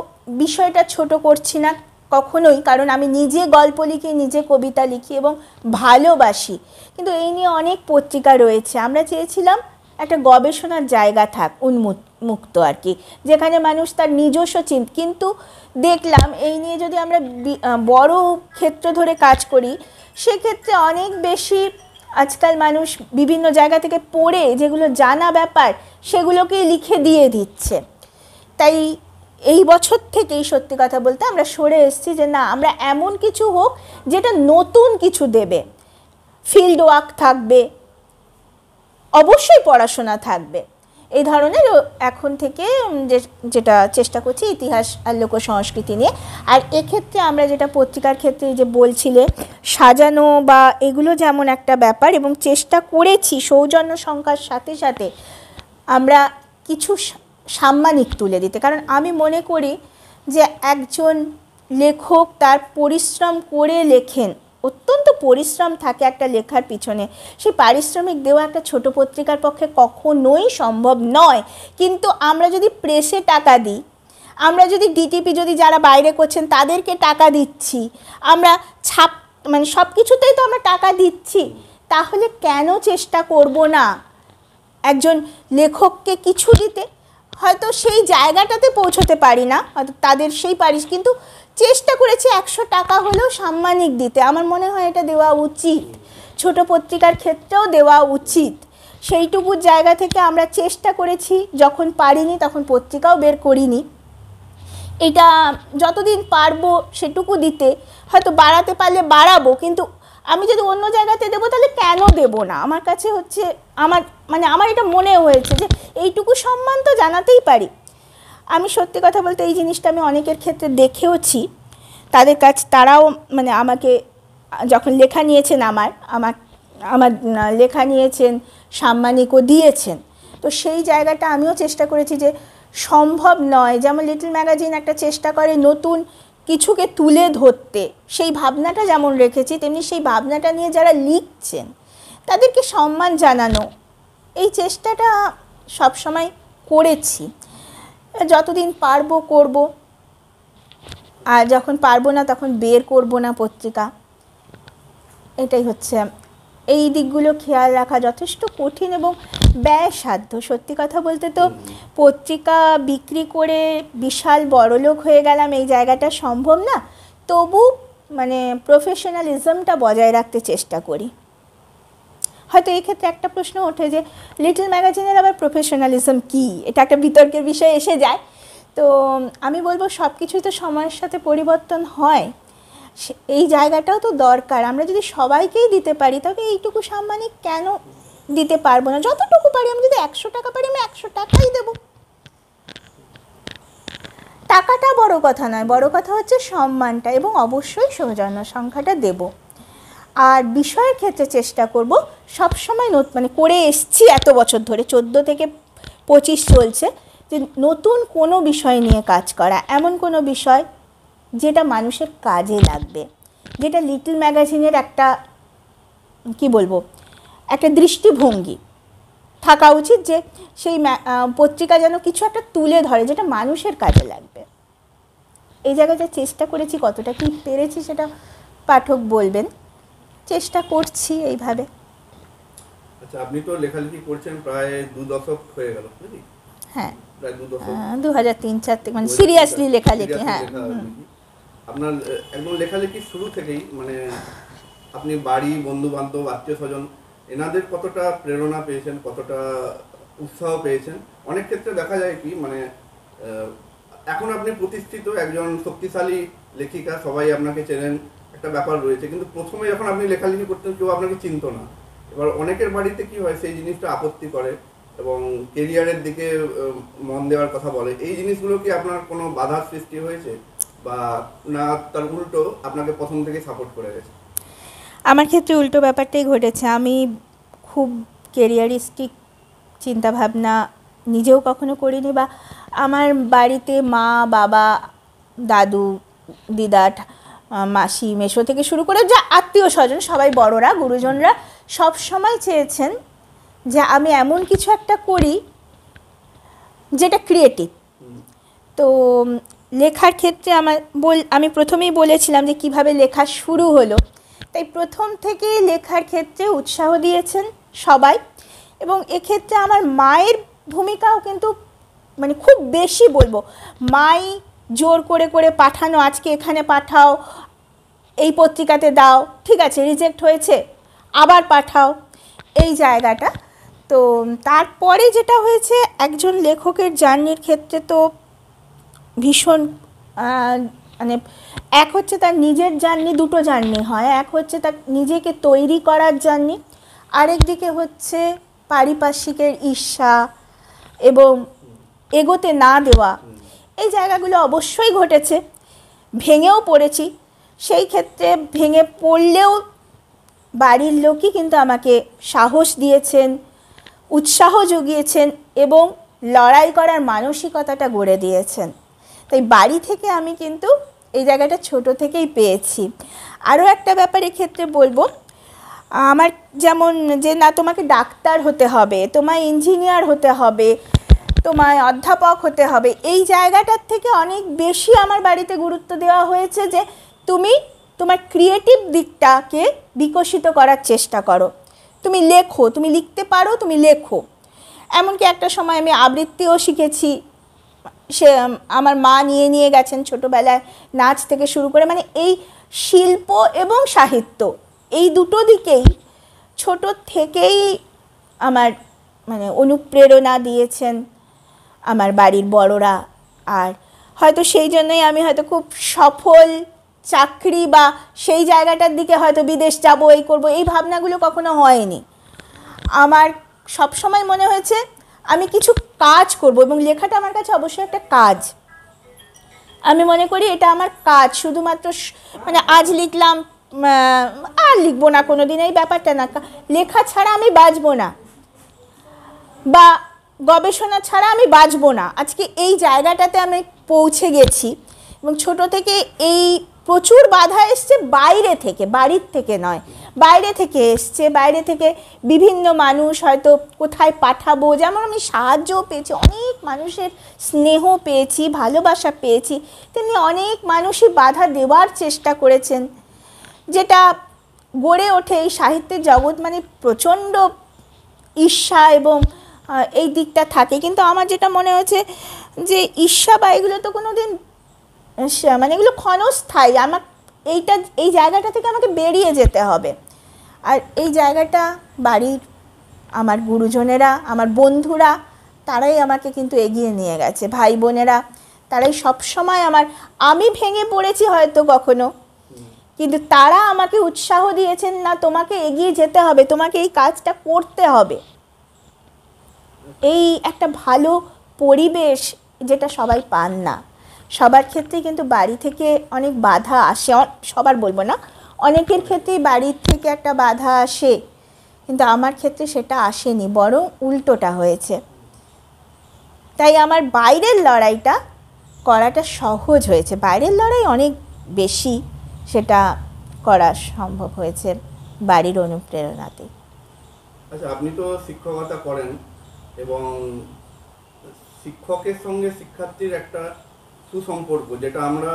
বিষয়টা ছোট করছি না কখনোই, কারণ আমি নিজে গল্প লিখি, নিজে কবিতা লিখি এবং ভালোবাসি। কিন্তু এই নিয়ে অনেক পত্রিকা রয়েছে, আমরা চেয়েছিলাম একটা গবেষণার জায়গা থাক, উন্মুক্ত আর কি, যেখানে মানুষ তার নিজস্ব কিন্তু দেখলাম এই নিয়ে যদি আমরা বড় ক্ষেত্র ধরে কাজ করি, সেক্ষেত্রে অনেক বেশি আজকাল মানুষ বিভিন্ন জায়গা থেকে পড়ে যেগুলো জানা ব্যাপার সেগুলোকেই লিখে দিয়ে দিচ্ছে। তাই এই বছর থেকেই সত্যি কথা বলতে আমরা সরে এসেছি যে না, আমরা এমন কিছু হোক যেটা নতুন কিছু দেবে, ফিল্ড ওয়ার্ক থাকবে, অবশ্যই পড়াশোনা থাকবে, এই ধরনের এখন থেকে যেটা চেষ্টা করছি ইতিহাস আর লোক সংস্কৃতি নিয়ে। আর এক্ষেত্রে আমরা যেটা পত্রিকার ক্ষেত্রে যে বলছিলে সাজানো বা এগুলো যেমন একটা ব্যাপার, এবং চেষ্টা করেছি সৌজন্য সংখ্যার সাথে সাথে আমরা কিছু সাম্মানিক তুলে দিতে, কারণ আমি মনে করি যে একজন লেখক তার পরিশ্রম করে লেখেন, অত্যন্ত পরিশ্রম থাকে একটা লেখার পিছনে, সেই পারিশ্রমিক দেওয়া একটা ছোট পত্রিকার পক্ষে কখনোই সম্ভব নয়। কিন্তু আমরা যদি প্রেসে টাকা দিই, আমরা যদি ডিটিপি যদি যারা বাইরে করছেন তাদেরকে টাকা দিচ্ছি, আমরা মানে সব কিছুতেই তো আমরা টাকা দিচ্ছি, তাহলে কেন চেষ্টা করব না একজন লেখককে কিছু দিতে? হয়তো সেই জায়গাটাতে পৌঁছতে পারি না, হয়তো তাদের সেই পারিস, কিন্তু চেষ্টা করেছি 100 টাকা হলেও সাম্মানিক দিতে। আমার মনে হয় এটা দেওয়া উচিত, ছোট পত্রিকার ক্ষেত্রেও দেওয়া উচিত। সেইটুকুর জায়গা থেকে আমরা চেষ্টা করেছি, যখন পারিনি তখন পত্রিকাও বের করিনি, এটা যতদিন পারবো সেটুকু দিতে, হয়তো বাড়াতে পারলে বাড়াবো, কিন্তু আমি যদি অন্য জায়গাতে দেবো তাহলে কেন দেবো না? আমার কাছে হচ্ছে আমার এটা মনে হয়েছে যে এইটুকু সম্মান তো জানাতেই পারি। আমি সত্যি কথা বলতে এই জিনিসটা আমি অনেকের ক্ষেত্রে দেখেওছি, তারাও মানে আমাকে যখন লেখা নিয়েছেন আমার লেখা নিয়েছেন, সাম্মানিকও দিয়েছেন, তো সেই জায়গাটা আমিও চেষ্টা করেছি যে সম্ভব নয়, যেমন লিটল ম্যাগাজিন একটা চেষ্টা করে নতুন কিছুকে তুলে ধরতে, সেই ভাবনাটা যেমন রেখেছি, তেমনি সেই ভাবনাটা নিয়ে যারা লিখছেন তাদেরকে সম্মান জানানো, এই চেষ্টাটা সবসময় করেছি। যতদিন পারবো করব, আর যখন পারবো না তখন বের করব না পত্রিকা। এটাই হচ্ছে, এই দিকগুলো খেয়াল রাখা যথেষ্ট কঠিন এবং ব্যয়সাধ্য। সত্যি কথা বলতে তো পত্রিকা বিক্রি করে বিশাল বড়লোক হয়ে গেলাম, এই জায়গাটা সম্ভব না, তবু মানে প্রফেশনালিজমটা বজায় রাখতে চেষ্টা করি। হয়তো এই ক্ষেত্রে একটা প্রশ্ন ওঠে যে লিটল ম্যাগাজিনের আবার প্রফেশনালিজম কী, এটা একটা বিতর্কের বিষয় এসে যায়। তো আমি বলবো সব কিছুই তো সময়ের সাথে পরিবর্তন হয়, এই জায়গাটাও তো দরকার। আমরা যদি সবাইকেই দিতে পারি তবে এইটুকু সাম্মানিক কেন দিতে পারবো না? যতটুকু পারি, আমি যদি 100 টাকা পারি আমি 100 টাকাই দেবো। টাকাটা বড় কথা নয়, বড় কথা হচ্ছে সম্মানটা, এবং অবশ্যই সৌজন্য সংখ্যাটা দেব। আর বিষয়ের ক্ষেত্রে চেষ্টা করব সবসময় মানে করে এসছি এত বছর ধরে, 14 থেকে 25 চলছে, যে নতুন কোনো বিষয় নিয়ে কাজ করা, এমন কোনো বিষয় যেটা মানুষের কাজে লাগবে, যেটা লিটল ম্যাগাজিনের একটা কি বলবো, একটা দৃষ্টিভঙ্গি থাকা উচিত, যে সেই পত্রিকা যেন কিছু একটা তুলে ধরে যেটা মানুষের কাজে লাগবে। এই জায়গাটা চেষ্টা করেছি, কতটা কি পেরেছি সেটা পাঠক বলবেন, চেষ্টা করছি এইভাবে। আচ্ছা, আপনি তো লেখালেখি করছেন প্রায় 2 দশক হয়ে গেল, নাকি? হ্যাঁ, প্রায় 2 দশক, 2003-04 থেকে মানে সিরিয়াসলি লেখালেখি। হ্যাঁ, আপনার একদম লেখালেখির শুরু থেকেই মানে আপনি বাড়ি, বন্ধু বান্ধব, আত্মীয় স্বজন এনাদের কতটা প্রেরণা পেয়েছেন, কতটা উৎসাহ পেয়েছেন? অনেক ক্ষেত্রে দেখা যায় কি মানে এখন আপনি প্রতিষ্ঠিত একজন শক্তিশালী লেখিকা, সবাই আপনাকে চেনেন, একটা ব্যাপার রয়েছে, কিন্তু প্রথমে যখন আপনি লেখালেখি করতেন কেউ আপনাকে চিনতো না। এবার অনেকের বাড়িতে কি হয়, সেই জিনিসটা আপত্তি করে এবং কেরিয়ারের দিকে মন দেওয়ার কথা বলে। এই জিনিসগুলো কি আপনার কোনো বাধার সৃষ্টি হয়েছে, বা না তার উল্টো আপনাকে প্রথম থেকে সাপোর্ট করে গেছে? আমার ক্ষেত্রে উল্টো ব্যাপারটাই ঘটেছে। আমি খুব কেরিয়ারিস্টিক চিন্তাভাবনা নিজেও কখনো করিনি, বা আমার বাড়িতে মা, বাবা, দাদু, দিদা, মাসি, মেসো থেকে শুরু করে যা আত্মীয় স্বজন সবাই, বড়রা, গুরুজনরা সব সময় চেয়েছেন যে আমি এমন কিছু একটা করি যেটা ক্রিয়েটিভ। তো লেখার ক্ষেত্রে আমি প্রথমেই বলেছিলাম যে কিভাবে লেখা শুরু হলো। তাই প্রথম থেকেই লেখার ক্ষেত্রে উৎসাহ দিয়েছেন সবাই, এবং এক্ষেত্রে আমার মায়ের ভূমিকাও কিন্তু মানে খুব বেশি বলবো। মাই জোর করে করে পাঠানো, আজকে এখানে পাঠাও, এই পত্রিকাতে দাও, ঠিক আছে রিজেক্ট হয়েছে আবার পাঠাও, এই জায়গাটা। তো তারপরে যেটা হয়েছে, একজন লেখকের জার্নির ক্ষেত্রে তো ভীষণ মানে এক হচ্ছে তার নিজের জার্নি, দুটো জার্নি হয়। এক হচ্ছে তার নিজেকে তৈরি করার জার্নি, আরেক দিকে হচ্ছে পারিপার্শ্বিকের ঈর্ষা এবং এগোতে না দেওয়া। এই জায়গাগুলো অবশ্যই ঘটেছে, ভেঙেও পড়েছি। সেই ক্ষেত্রে ভেঙে পড়লেও বাড়ির লোকই কিন্তু আমাকে সাহস দিয়েছেন, উৎসাহ জুগিয়েছেন এবং লড়াই করার মানসিকতাটা গড়ে দিয়েছেন। তাই বাড়ি থেকে আমি কিন্তু এই জায়গাটা ছোট থেকেই পেয়েছি। আরও একটা ব্যাপারের ক্ষেত্রে বলবো, আমার যেমন যে না তোমাকে ডাক্তার হতে হবে, তোমায় ইঞ্জিনিয়ার হতে হবে, তোমায় অধ্যাপক হতে হবে, এই জায়গাটার থেকে অনেক বেশি আমার বাড়িতে গুরুত্ব দেওয়া হয়েছে যে তুমি তোমার ক্রিয়েটিভ দিকটাকে বিকশিত করার চেষ্টা করো, তুমি লেখো, তুমি লিখতে পারো, তুমি লেখো। এমনকি একটা সময় আমি আবৃত্তিও শিখেছি, সে আমার মা নিয়ে নিয়ে গেছেন ছোটোবেলায়, নাচ থেকে শুরু করে, মানে এই শিল্প এবং সাহিত্য এই দুটো দিকেই ছোট থেকেই আমার মানে অনুপ্রেরণা দিয়েছেন আমার বাড়ির বড়রা। আর হয়তো সেই জন্যই আমি হয়তো খুব সফল চাকরি বা সেই জায়গাটার দিকে হয়তো বিদেশ যাব, এই করব, এই ভাবনাগুলো কখনো হয়নি। আমার সব সময় মনে হয়েছে আমি কিছু কাজ করব, এবং লেখাটা আমার কাছে অবশ্যই একটা কাজ। আমি মনে করি এটা আমার কাজ, শুধুমাত্র মানে আজ লিখলাম আর লিখবো না কোনো দিন, এই ব্যাপারটা না। লেখা ছাড়া আমি বাঁচবো না, বা গবেষণা ছাড়া আমি বাঁচবো না। আজকে এই জায়গাটাতে আমি পৌঁছে গেছি, এবং ছোট থেকে এই প্রচুর বাধা এসছে বাইরে থেকে, বাড়ির থেকে নয়, বাইরে থেকে এসছে। বাইরে থেকে বিভিন্ন মানুষ হয়তো কোথায় পাঠাবো, যেমন আমি সাহায্যও পেয়েছি, অনেক মানুষের স্নেহ পেয়েছি, ভালোবাসা পেয়েছি, তেমনি অনেক মানুষই বাধা দেওয়ার চেষ্টা করেছেন, যেটা গড়ে ওঠে এই সাহিত্যের জগৎ মানে প্রচণ্ড ঈর্ষা এবং এই দিকটা থাকে। কিন্তু আমার যেটা মনে হয়েছে যে ঈর্ষা বা এগুলো তো কোনো দিন মানে এগুলো ক্ষণস্থায়ী। আমার এই জায়গাটা থেকে আমাকে বেরিয়ে যেতে হবে। আর এই জায়গাটা বাড়ির আমার গুরুজনেরা, আমার বন্ধুরা, তারাই আমাকে কিন্তু এগিয়ে নিয়ে গেছে। ভাই বোনেরা তারাই সবসময় আমি ভেঙে পড়েছি হয়তো কখনো, কিন্তু তারা আমাকে উৎসাহ দিয়েছেন, না তোমাকে এগিয়ে যেতে হবে, তোমাকে এই কাজটা করতে হবে। এই একটা ভালো পরিবেশ যেটা সবাই পান না। সবার ক্ষেত্রেই কিন্তু বাড়ি থেকে অনেক বাধা আসে, সবার বলবো না, অনেকের ক্ষেত্রেই বাড়ির থেকে একটা বাধা আসে, কিন্তু আমার ক্ষেত্রে সেটা আসেনি, বরং উল্টোটা হয়েছে। তাই আমার বাইরের লড়াইটা করাটা সহজ হয়েছে, বাইরের লড়াই অনেক বেশি সেটা করা সম্ভব হয়েছে বাড়ির অনুপ্রেরণাতে। আচ্ছা, আপনি তো শিক্ষকতা করেন এবং শিক্ষকের সঙ্গে শিক্ষার্থীর একটা সুসম্পর্ক, যেটা আমরা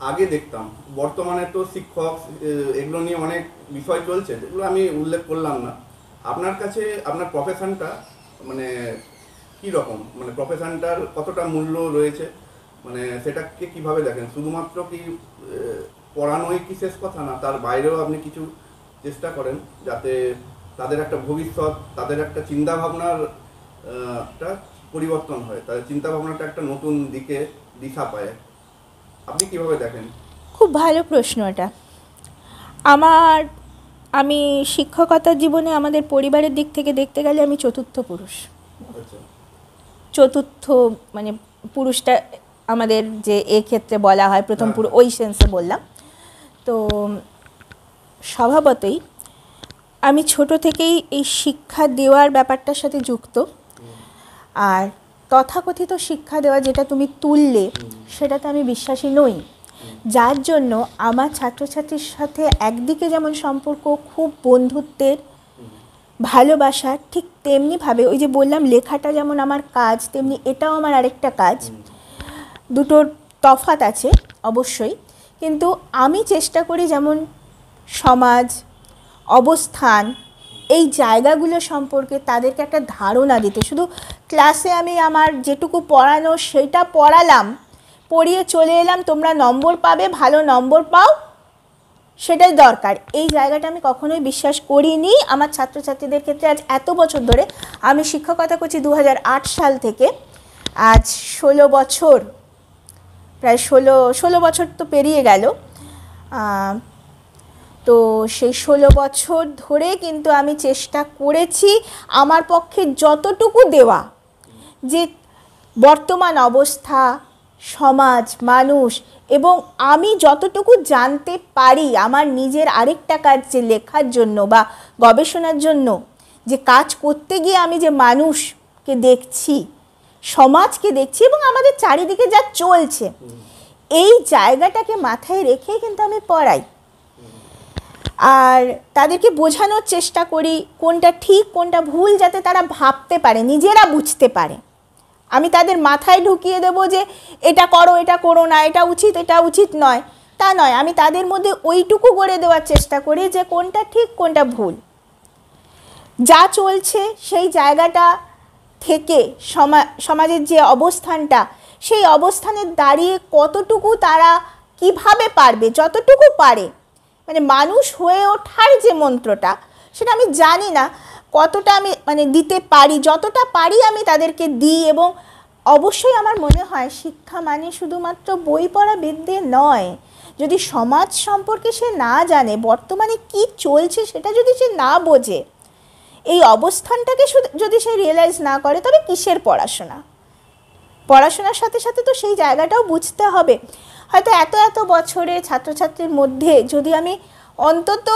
আগে দেখতাম। বর্তমানে তো শিক্ষক এগুলো নিয়ে অনেক বিষয় চলছে, যেগুলো আমি উল্লেখ করলাম না। আপনার কাছে আপনার প্রফেশনটা মানে কী রকম, মানে প্রফেশনটার কতটা মূল্য রয়েছে, মানে সেটাকে কিভাবে দেখেন? শুধুমাত্র কি পড়ানোই কি শেষ কথা না, তার বাইরেও আপনি কিছু চেষ্টা করেন যাতে তাদের একটা ভবিষ্যৎ, তাদের একটা চিন্তাভাবনার একটা পরিবর্তন হয়, তাদের চিন্তা ভাবনাটা একটা নতুন দিকে দিশা পায়, আপনি কিভাবে দেখেন? খুব ভালো প্রশ্ন এটা। আমি শিক্ষকতার জীবনে আমাদের পরিবারের দিক থেকে দেখতে গেলে আমি চতুর্থ পুরুষ। আচ্ছা। চতুর্থ মানে পুরুষটা আমাদের যে ক্ষেত্রে বলা হয় প্রথম পুরুষ, ওই সেন্সে বললাম। তো স্বভাবতই আমি ছোট থেকেই এই শিক্ষা দেওয়ার ব্যাপারটার সাথে যুক্ত। আর তথাকথিত শিক্ষা দেওয়া যেটা তুমি তুললে, সেটাতে আমি বিশ্বাসী নই। যার জন্য আমার ছাত্রছাত্রীর সাথে একদিকে যেমন সম্পর্ক খুব বন্ধুত্বের, ভালোবাসার, ঠিক তেমনিভাবে ওই যে বললাম লেখাটা যেমন আমার কাজ, তেমনি এটাও আমার আরেকটা কাজ। দুটোর তফাৎ আছে অবশ্যই, কিন্তু আমি চেষ্টা করি যেমন সমাজ, অবস্থান, এই জায়গাগুলো সম্পর্কে তাদেরকে একটা ধারণা দিতে। শুধু ক্লাসে আমি আমার যেটুকু পড়ানো সেটা পড়ালাম, পড়িয়ে চলে এলাম, তোমরা নম্বর পাবে, ভালো নম্বর পাও, সেটাই দরকার, এই জায়গাটা আমি কখনোই বিশ্বাস করিনি আমার ছাত্রছাত্রীদের ক্ষেত্রে। আজ এত বছর ধরে আমি শিক্ষকতা করছি 2008 সাল থেকে, আজ 16 বছর, প্রায় 16 বছর তো পেরিয়ে গেল। তো সেই 16 বছর ধরে কিন্তু আমি চেষ্টা করেছি আমার পক্ষে যতটুকু দেওয়া, যে বর্তমান অবস্থা, সমাজ, মানুষ, এবং আমি যতটুকু জানতে পারি আমার নিজের আরেকটা কাজ, যে লেখার জন্য বা গবেষণার জন্য যে কাজ করতে গিয়ে আমি যে মানুষকে দেখছি, সমাজকে দেখছি, এবং আমাদের চারিদিকে যা চলছে, এই জায়গাটাকে মাথায় রেখেই কিন্তু আমি পড়াই। আর তাদেরকে বোঝানোর চেষ্টা করি কোনটা ঠিক কোনটা ভুল, যাতে তারা ভাবতে পারে, নিজেরা বুঝতে পারে। আমি তাদের মাথায় ঢুকিয়ে দেবো যে এটা করো, এটা করো না, এটা উচিত নয়, তা নয়। আমি তাদের মধ্যে ওইটুকু গড়ে দেওয়ার চেষ্টা করি যে কোনটা ঠিক কোনটা ভুল। যা চলছে সেই জায়গাটা থেকে সমাজের যে অবস্থানটা, সেই অবস্থানে দাঁড়িয়ে কতটুকু তারা কিভাবে পারবে, যতটুকু পারে, মানে মানুষ হয়ে ওঠার যে মন্ত্রটা, সেটা আমি জানি না কতটা আমি দিতে পারি, যতটা পারি আমি তাদেরকে দিই। এবং অবশ্যই আমার মনে হয় শিক্ষা মানে শুধুমাত্র বই পড়া বিদ্যে নয়। যদি সমাজ সম্পর্কে সে না জানে, বর্তমানে কি চলছে সেটা যদি সে না বোঝে, এই অবস্থানটাকে যদি সে রিয়েলাইজ না করে, তবে কিসের পড়াশোনা? পড়াশোনার সাথে সাথে তো সেই জায়গাটাও বুঝতে হবে। হয়তো এত বছরে ছাত্রছাত্রীর মধ্যে যদি আমি অন্তত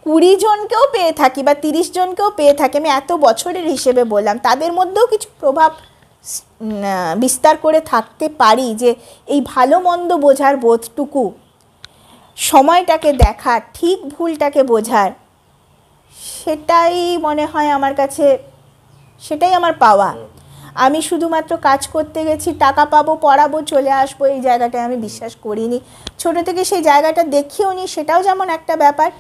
20 জনকেও পেয়ে থাকি বা 30 জনকেও পেয়ে থাকি, আমি এত বছরের হিসেবে বললাম, তাদের মধ্যেও কিছু প্রভাব বিস্তার করে থাকতে পারি, যে এই ভালো মন্দ বোঝার বোধটুকু, সময়টাকে দেখার, ঠিক ভুলটাকে বোঝার, সেটাই মনে হয় আমার কাছে, সেটাই আমার পাওয়া। আমি শুধুমাত্র কাজ করতে গেছি, টাকা পাবো, পড়াবো, চলে আসবো, এই জায়গাটায় আমি বিশ্বাস করিনি। ছোটো থেকে সেই জায়গাটা দেখিও নি, সেটাও যেমন একটা ব্যাপার।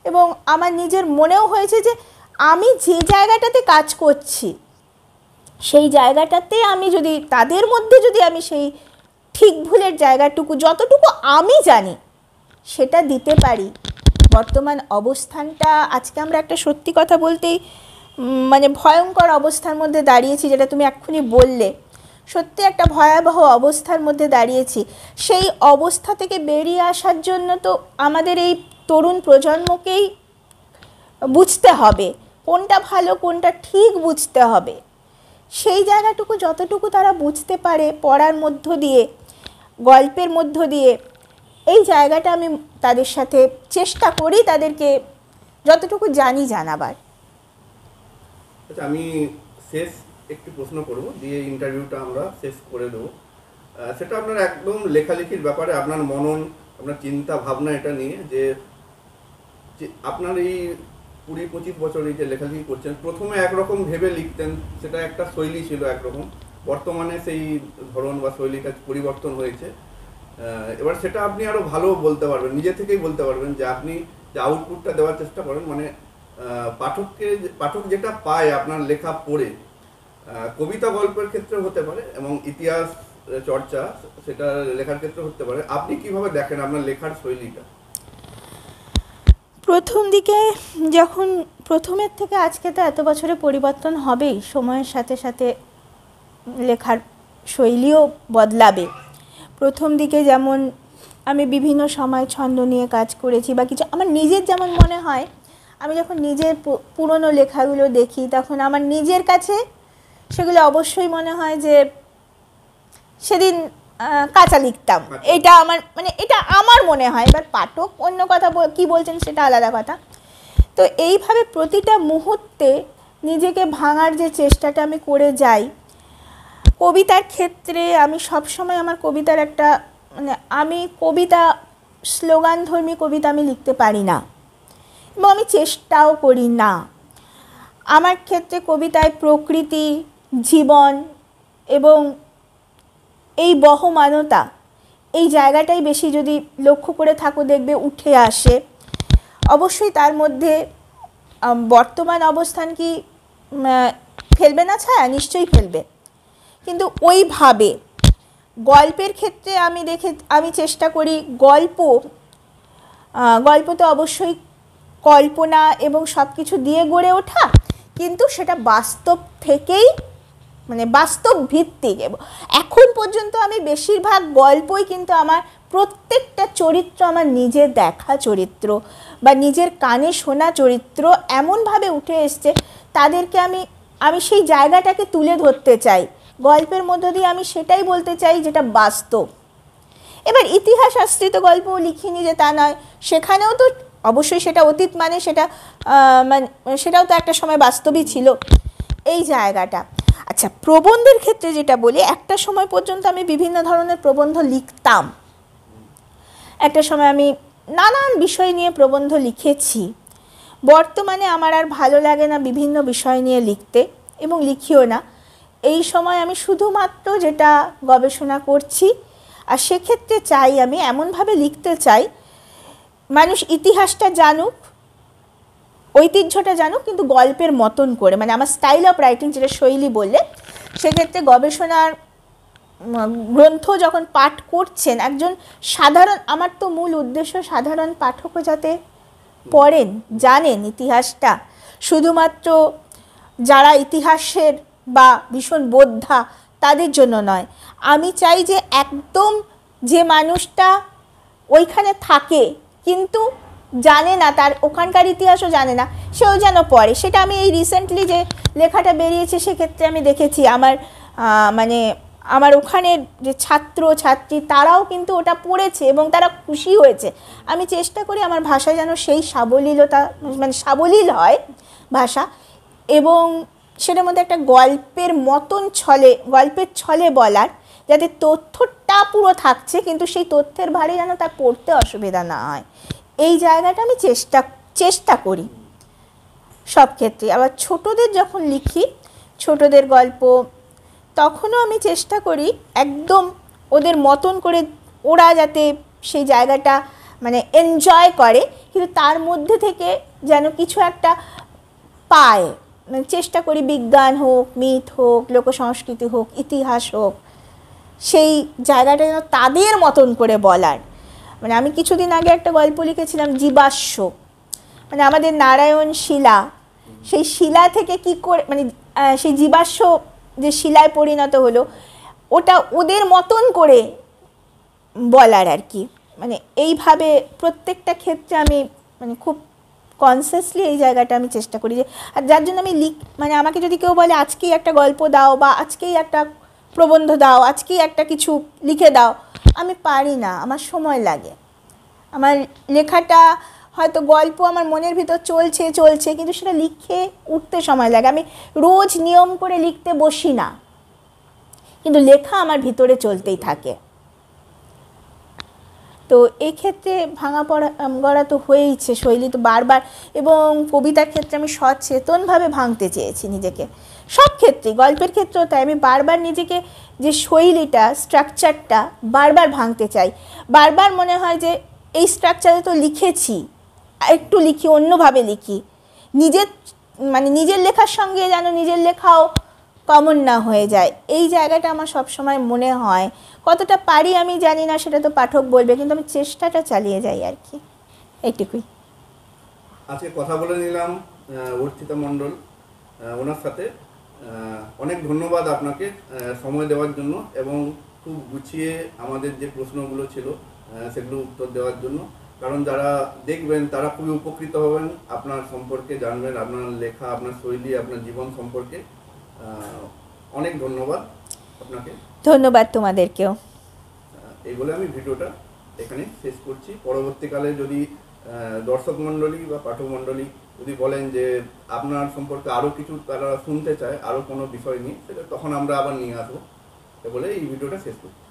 এবং আমার নিজের মনেও হয়েছে যে আমি যে জায়গাটাতে কাজ করছি, সেই জায়গাটাতে আমি যদি তাদের মধ্যে যদি আমি সেই ঠিক ভুলের জায়গাটুকু, যতটুকু আমি জানি, সেটা দিতে পারি। বর্তমান অবস্থানটা আজকে আমরা একটা সত্যি কথা বলতেই ভয়ঙ্কর অবস্থার মধ্যে দাঁড়িয়েছি, যেটা তুমি এক্ষুনি বললে, সত্যি একটা ভয়াবহ অবস্থার মধ্যে দাঁড়িয়েছি। সেই অবস্থা থেকে বেরিয়ে আসার জন্য তো আমাদের এই তরুণ প্রজন্মকেই বুঝতে হবে কোনটা ভালো কোনটা ঠিক, বুঝতে হবে। সেই জায়গাটুকু যতটুকু তারা বুঝতে পারে পড়ার মধ্য দিয়ে, গল্পের মধ্য দিয়ে, এই জায়গাটা আমি তাদের সাথে চেষ্টা করি তাদেরকে যতটুকু জানি জানাবার। আচ্ছা, আমি শেষ একটি প্রশ্ন করব, দিয়ে ইন্টারভিউটা আমরা শেষ করে দেবো। সেটা আপনার একদম লেখালেখির ব্যাপারে, আপনার মনন, আপনার চিন্তা ভাবনা এটা নিয়ে, যে আপনার এই 20-25 বছর এই যে লেখালেখি করছেন, প্রথমে একরকম ভেবে লিখতেন, সেটা একটা শৈলী ছিল একরকম, বর্তমানে সেই ধরন বা শৈলীটা পরিবর্তন হয়েছে। এবার সেটা আপনি আরও ভালো বলতে পারবেন, নিজে থেকেই বলতে পারবেন, যে আপনি যে আউটপুটটা দেওয়ার চেষ্টা করেন, পাঠক যেটা পায় আপনার লেখা পড়ে, কবিতা গল্পের ক্ষেত্রে হতে পারে এবং ইতিহাস চর্চা সেটা লেখার ক্ষেত্রে হতে পারে, আপনি কিভাবে দেখেন আপনার লেখার শৈলীটা? প্রথম দিকে প্রথমের থেকে আজকে তো এত বছরে পরিবর্তন হবেই, সময়ের সাথে সাথে লেখার শৈলীও বদলাবে। প্রথম দিকে যেমন আমি বিভিন্ন সময় ছন্দ নিয়ে কাজ করেছি বা কিছু আমার নিজের যেমন মনে হয়, আমি যখন নিজের পুরনো লেখাগুলো দেখি তখন আমার নিজের কাছে সেগুলো অবশ্যই মনে হয় যে সেদিন কাঁচা লিখতাম। এটা আমার মানে এটা আমার মনে হয়, এবার পাঠক অন্য কথা কি বলছেন সেটা আলাদা কথা। তো এইভাবে প্রতিটা মুহূর্তে নিজেকে ভাঙার যে চেষ্টাটা আমি করে যাই। কবিতার ক্ষেত্রে আমি সবসময় আমার কবিতার একটা মানে আমি কবিতা স্লোগানধর্মী কবিতা আমি লিখতে পারি না এবং আমি চেষ্টাও করি না। আমার ক্ষেত্রে কবিতায় প্রকৃতি, জীবন এবং এই বহমানতা এই জায়গাটাই বেশি যদি লক্ষ্য করে থাকো দেখবে উঠে আসে। অবশ্যই তার মধ্যে বর্তমান অবস্থান কি ফেলবে না ছায়া? নিশ্চয়ই ফেলবে, কিন্তু ওইভাবে গল্পের ক্ষেত্রে আমি চেষ্টা করি গল্প তো অবশ্যই কল্পনা এবং সব কিছু দিয়ে গড়ে ওঠা, কিন্তু সেটা বাস্তব থেকেই মানে বাস্তব ভিত্তিক। এখন পর্যন্ত আমি বেশিরভাগ গল্পই কিন্তু আমার প্রত্যেকটা চরিত্র আমার নিজের দেখা চরিত্র বা নিজের কানে শোনা চরিত্র এমনভাবে উঠে এসছে, তাদেরকে আমি সেই জায়গাটাকে তুলে ধরতে চাই গল্পের মধ্য দিয়ে। আমি সেটাই বলতে চাই যেটা বাস্তব। এবার ইতিহাস আশ্রিত গল্পও লিখিনি যে তা নয়, সেখানেও তো অবশ্যই সেটা অতীত মানে সেটাও তো একটা সময় বাস্তবই ছিল এই জায়গাটা। আচ্ছা, প্রবন্ধের ক্ষেত্রে যেটা বলি, একটা সময় পর্যন্ত আমি বিভিন্ন ধরনের প্রবন্ধ লিখতাম। একটা সময় আমি নানান বিষয় নিয়ে প্রবন্ধ লিখেছি। বর্তমানে আমার আর ভালো লাগে না বিভিন্ন বিষয় নিয়ে লিখতে এবং লিখিও না। এই সময় আমি শুধুমাত্র যেটা গবেষণা করছি, আর সেক্ষেত্রে চাই আমি এমনভাবে লিখতে চাই মানুষ ইতিহাসটা জানুক, ঐতিহ্যটা জানুক, কিন্তু গল্পের মতন করে। মানে আমার স্টাইল অফ রাইটিং যেটা শৈলী বললে, সেক্ষেত্রে গবেষণার গ্রন্থ যখন পাঠ করছেন একজন সাধারণ, আমার তো মূল উদ্দেশ্য সাধারণ পাঠকও যাতে পড়েন, জানেন ইতিহাসটা। শুধুমাত্র যারা ইতিহাসের বা ভীষণ বোদ্ধা তাদের জন্য নয়, আমি চাই যে একদম যে মানুষটা ওইখানে থাকে কিন্তু জানে না, তার ওখানকার ইতিহাসও জানে না, সেও যেন পড়ে। সেটা আমি এই রিসেন্টলি যে লেখাটা বেরিয়েছে সেক্ষেত্রে আমি দেখেছি আমার ওখানের যে ছাত্র ছাত্রী তারাও কিন্তু ওটা পড়েছে এবং তারা খুশি হয়েছে। আমি চেষ্টা করি আমার ভাষা যেন সেই সাবলীল হয় ভাষা, এবং সেটার মধ্যে একটা গল্পের ছলে বলার, যাতে তথ্যটা পুরো থাকছে কিন্তু সেই তথ্যের ভারে যেন তার পড়তে অসুবিধা না হয়। এই জায়গাটা আমি চেষ্টা করি সব ক্ষেত্রে। আবার ছোটদের যখন লিখি, ছোটদের গল্প, তখনও আমি চেষ্টা করি একদম ওদের মতন করে, ওরা যাতে সেই জায়গাটা মানে এনজয় করে, কিন্তু তার মধ্যে থেকে যেন কিছু একটা পায়। মানে চেষ্টা করি বিজ্ঞান হোক, মিথ হোক, লোকসংস্কৃতি হোক, ইতিহাস হোক, সেই জায়গাটা যেন তাদের মতন করে বলার। মানে আমি কিছুদিন আগে একটা গল্প লিখেছিলাম জীবাশ্ম, মানে আমাদের নারায়ণ শিলা, সেই শিলা থেকে কি করে মানে সেই জীবাশ্ম যে শিলায় পরিণত হলো, ওটা ওদের মতন করে বলার আর কি। মানে এইভাবে প্রত্যেকটা ক্ষেত্রে আমি মানে খুব কনসিয়াসলি এই জায়গাটা আমি চেষ্টা করি যে, আর যার জন্য আমি মানে আমাকে যদি কেউ বলে আজকেই একটা গল্প দাও বা আজকেই একটা প্রবন্ধ দাও, আজকেই একটা কিছু লিখে দাও, আমি পারি না, আমার সময় লাগে। আমার লেখাটা হয়তো গল্প আমার মনের ভিতর চলছে কিন্তু সেটা লিখে উঠতে সময় লাগে। আমি রোজ নিয়ম করে লিখতে বসি না, কিন্তু লেখা আমার ভিতরে চলতেই থাকে। তো এই ক্ষেত্রে ভাঙা গড়া তো হয়েইছে শৈলী তো বারবার, এবং কবিতার ক্ষেত্রে আমি সচেতনভাবে ভাঙতে চেয়েছি নিজেকে। সব ক্ষেত্রে, গল্পের ক্ষেত্রেও তাই, আমি বারবার নিজেকে যে শৈলীটা, স্ট্রাকচারটা বারবার ভাঙতে চাই। বারবার মনে হয় যে এই স্ট্রাকচারে তো লিখেছি, একটু লিখি, অন্যভাবে লিখি। নিজের লেখার সঙ্গে যেন নিজের লেখাও কমন না হয়ে যায়, এই জায়গাটা আমার সবসময় মনে হয়। কতটা পারি আমি জানি না, সেটা তো পাঠক বলবে, কিন্তু আমি চেষ্টাটা চালিয়ে যাই আর কি, এইটুকুই। আজকে কথা বলে নিলাম অর্চিতা মণ্ডল ওনার সাথে। অনেক ধন্যবাদ আপনাকে সময় দেওয়ার জন্য এবং খুব গুছিয়ে আমাদের যে প্রশ্নগুলো ছিল সেগুলো উত্তর দেওয়ার জন্য। কারণ যারা দেখবেন তারা খুবই উপকৃত হবেন, আপনার সম্পর্কে জানবেন, আপনার লেখা, আপনার শৈলী, আপনার জীবন সম্পর্কে। অনেক ধন্যবাদ আপনাকে। ধন্যবাদ তোমাদেরকেও। এই বলে আমি ভিডিওটা এখানে শেষ করছি। পরবর্তীকালে যদি দর্শক মণ্ডলী বা পাঠক মণ্ডলী যদি বলেন যে আপনার সম্পর্কে আরও কিছু তারা শুনতে চায়, আরও কোনো বিষয় নিয়ে, সেটা তখন আমরা আবার নিয়ে আসবো। বলে এই ভিডিওটা শেষ করছি।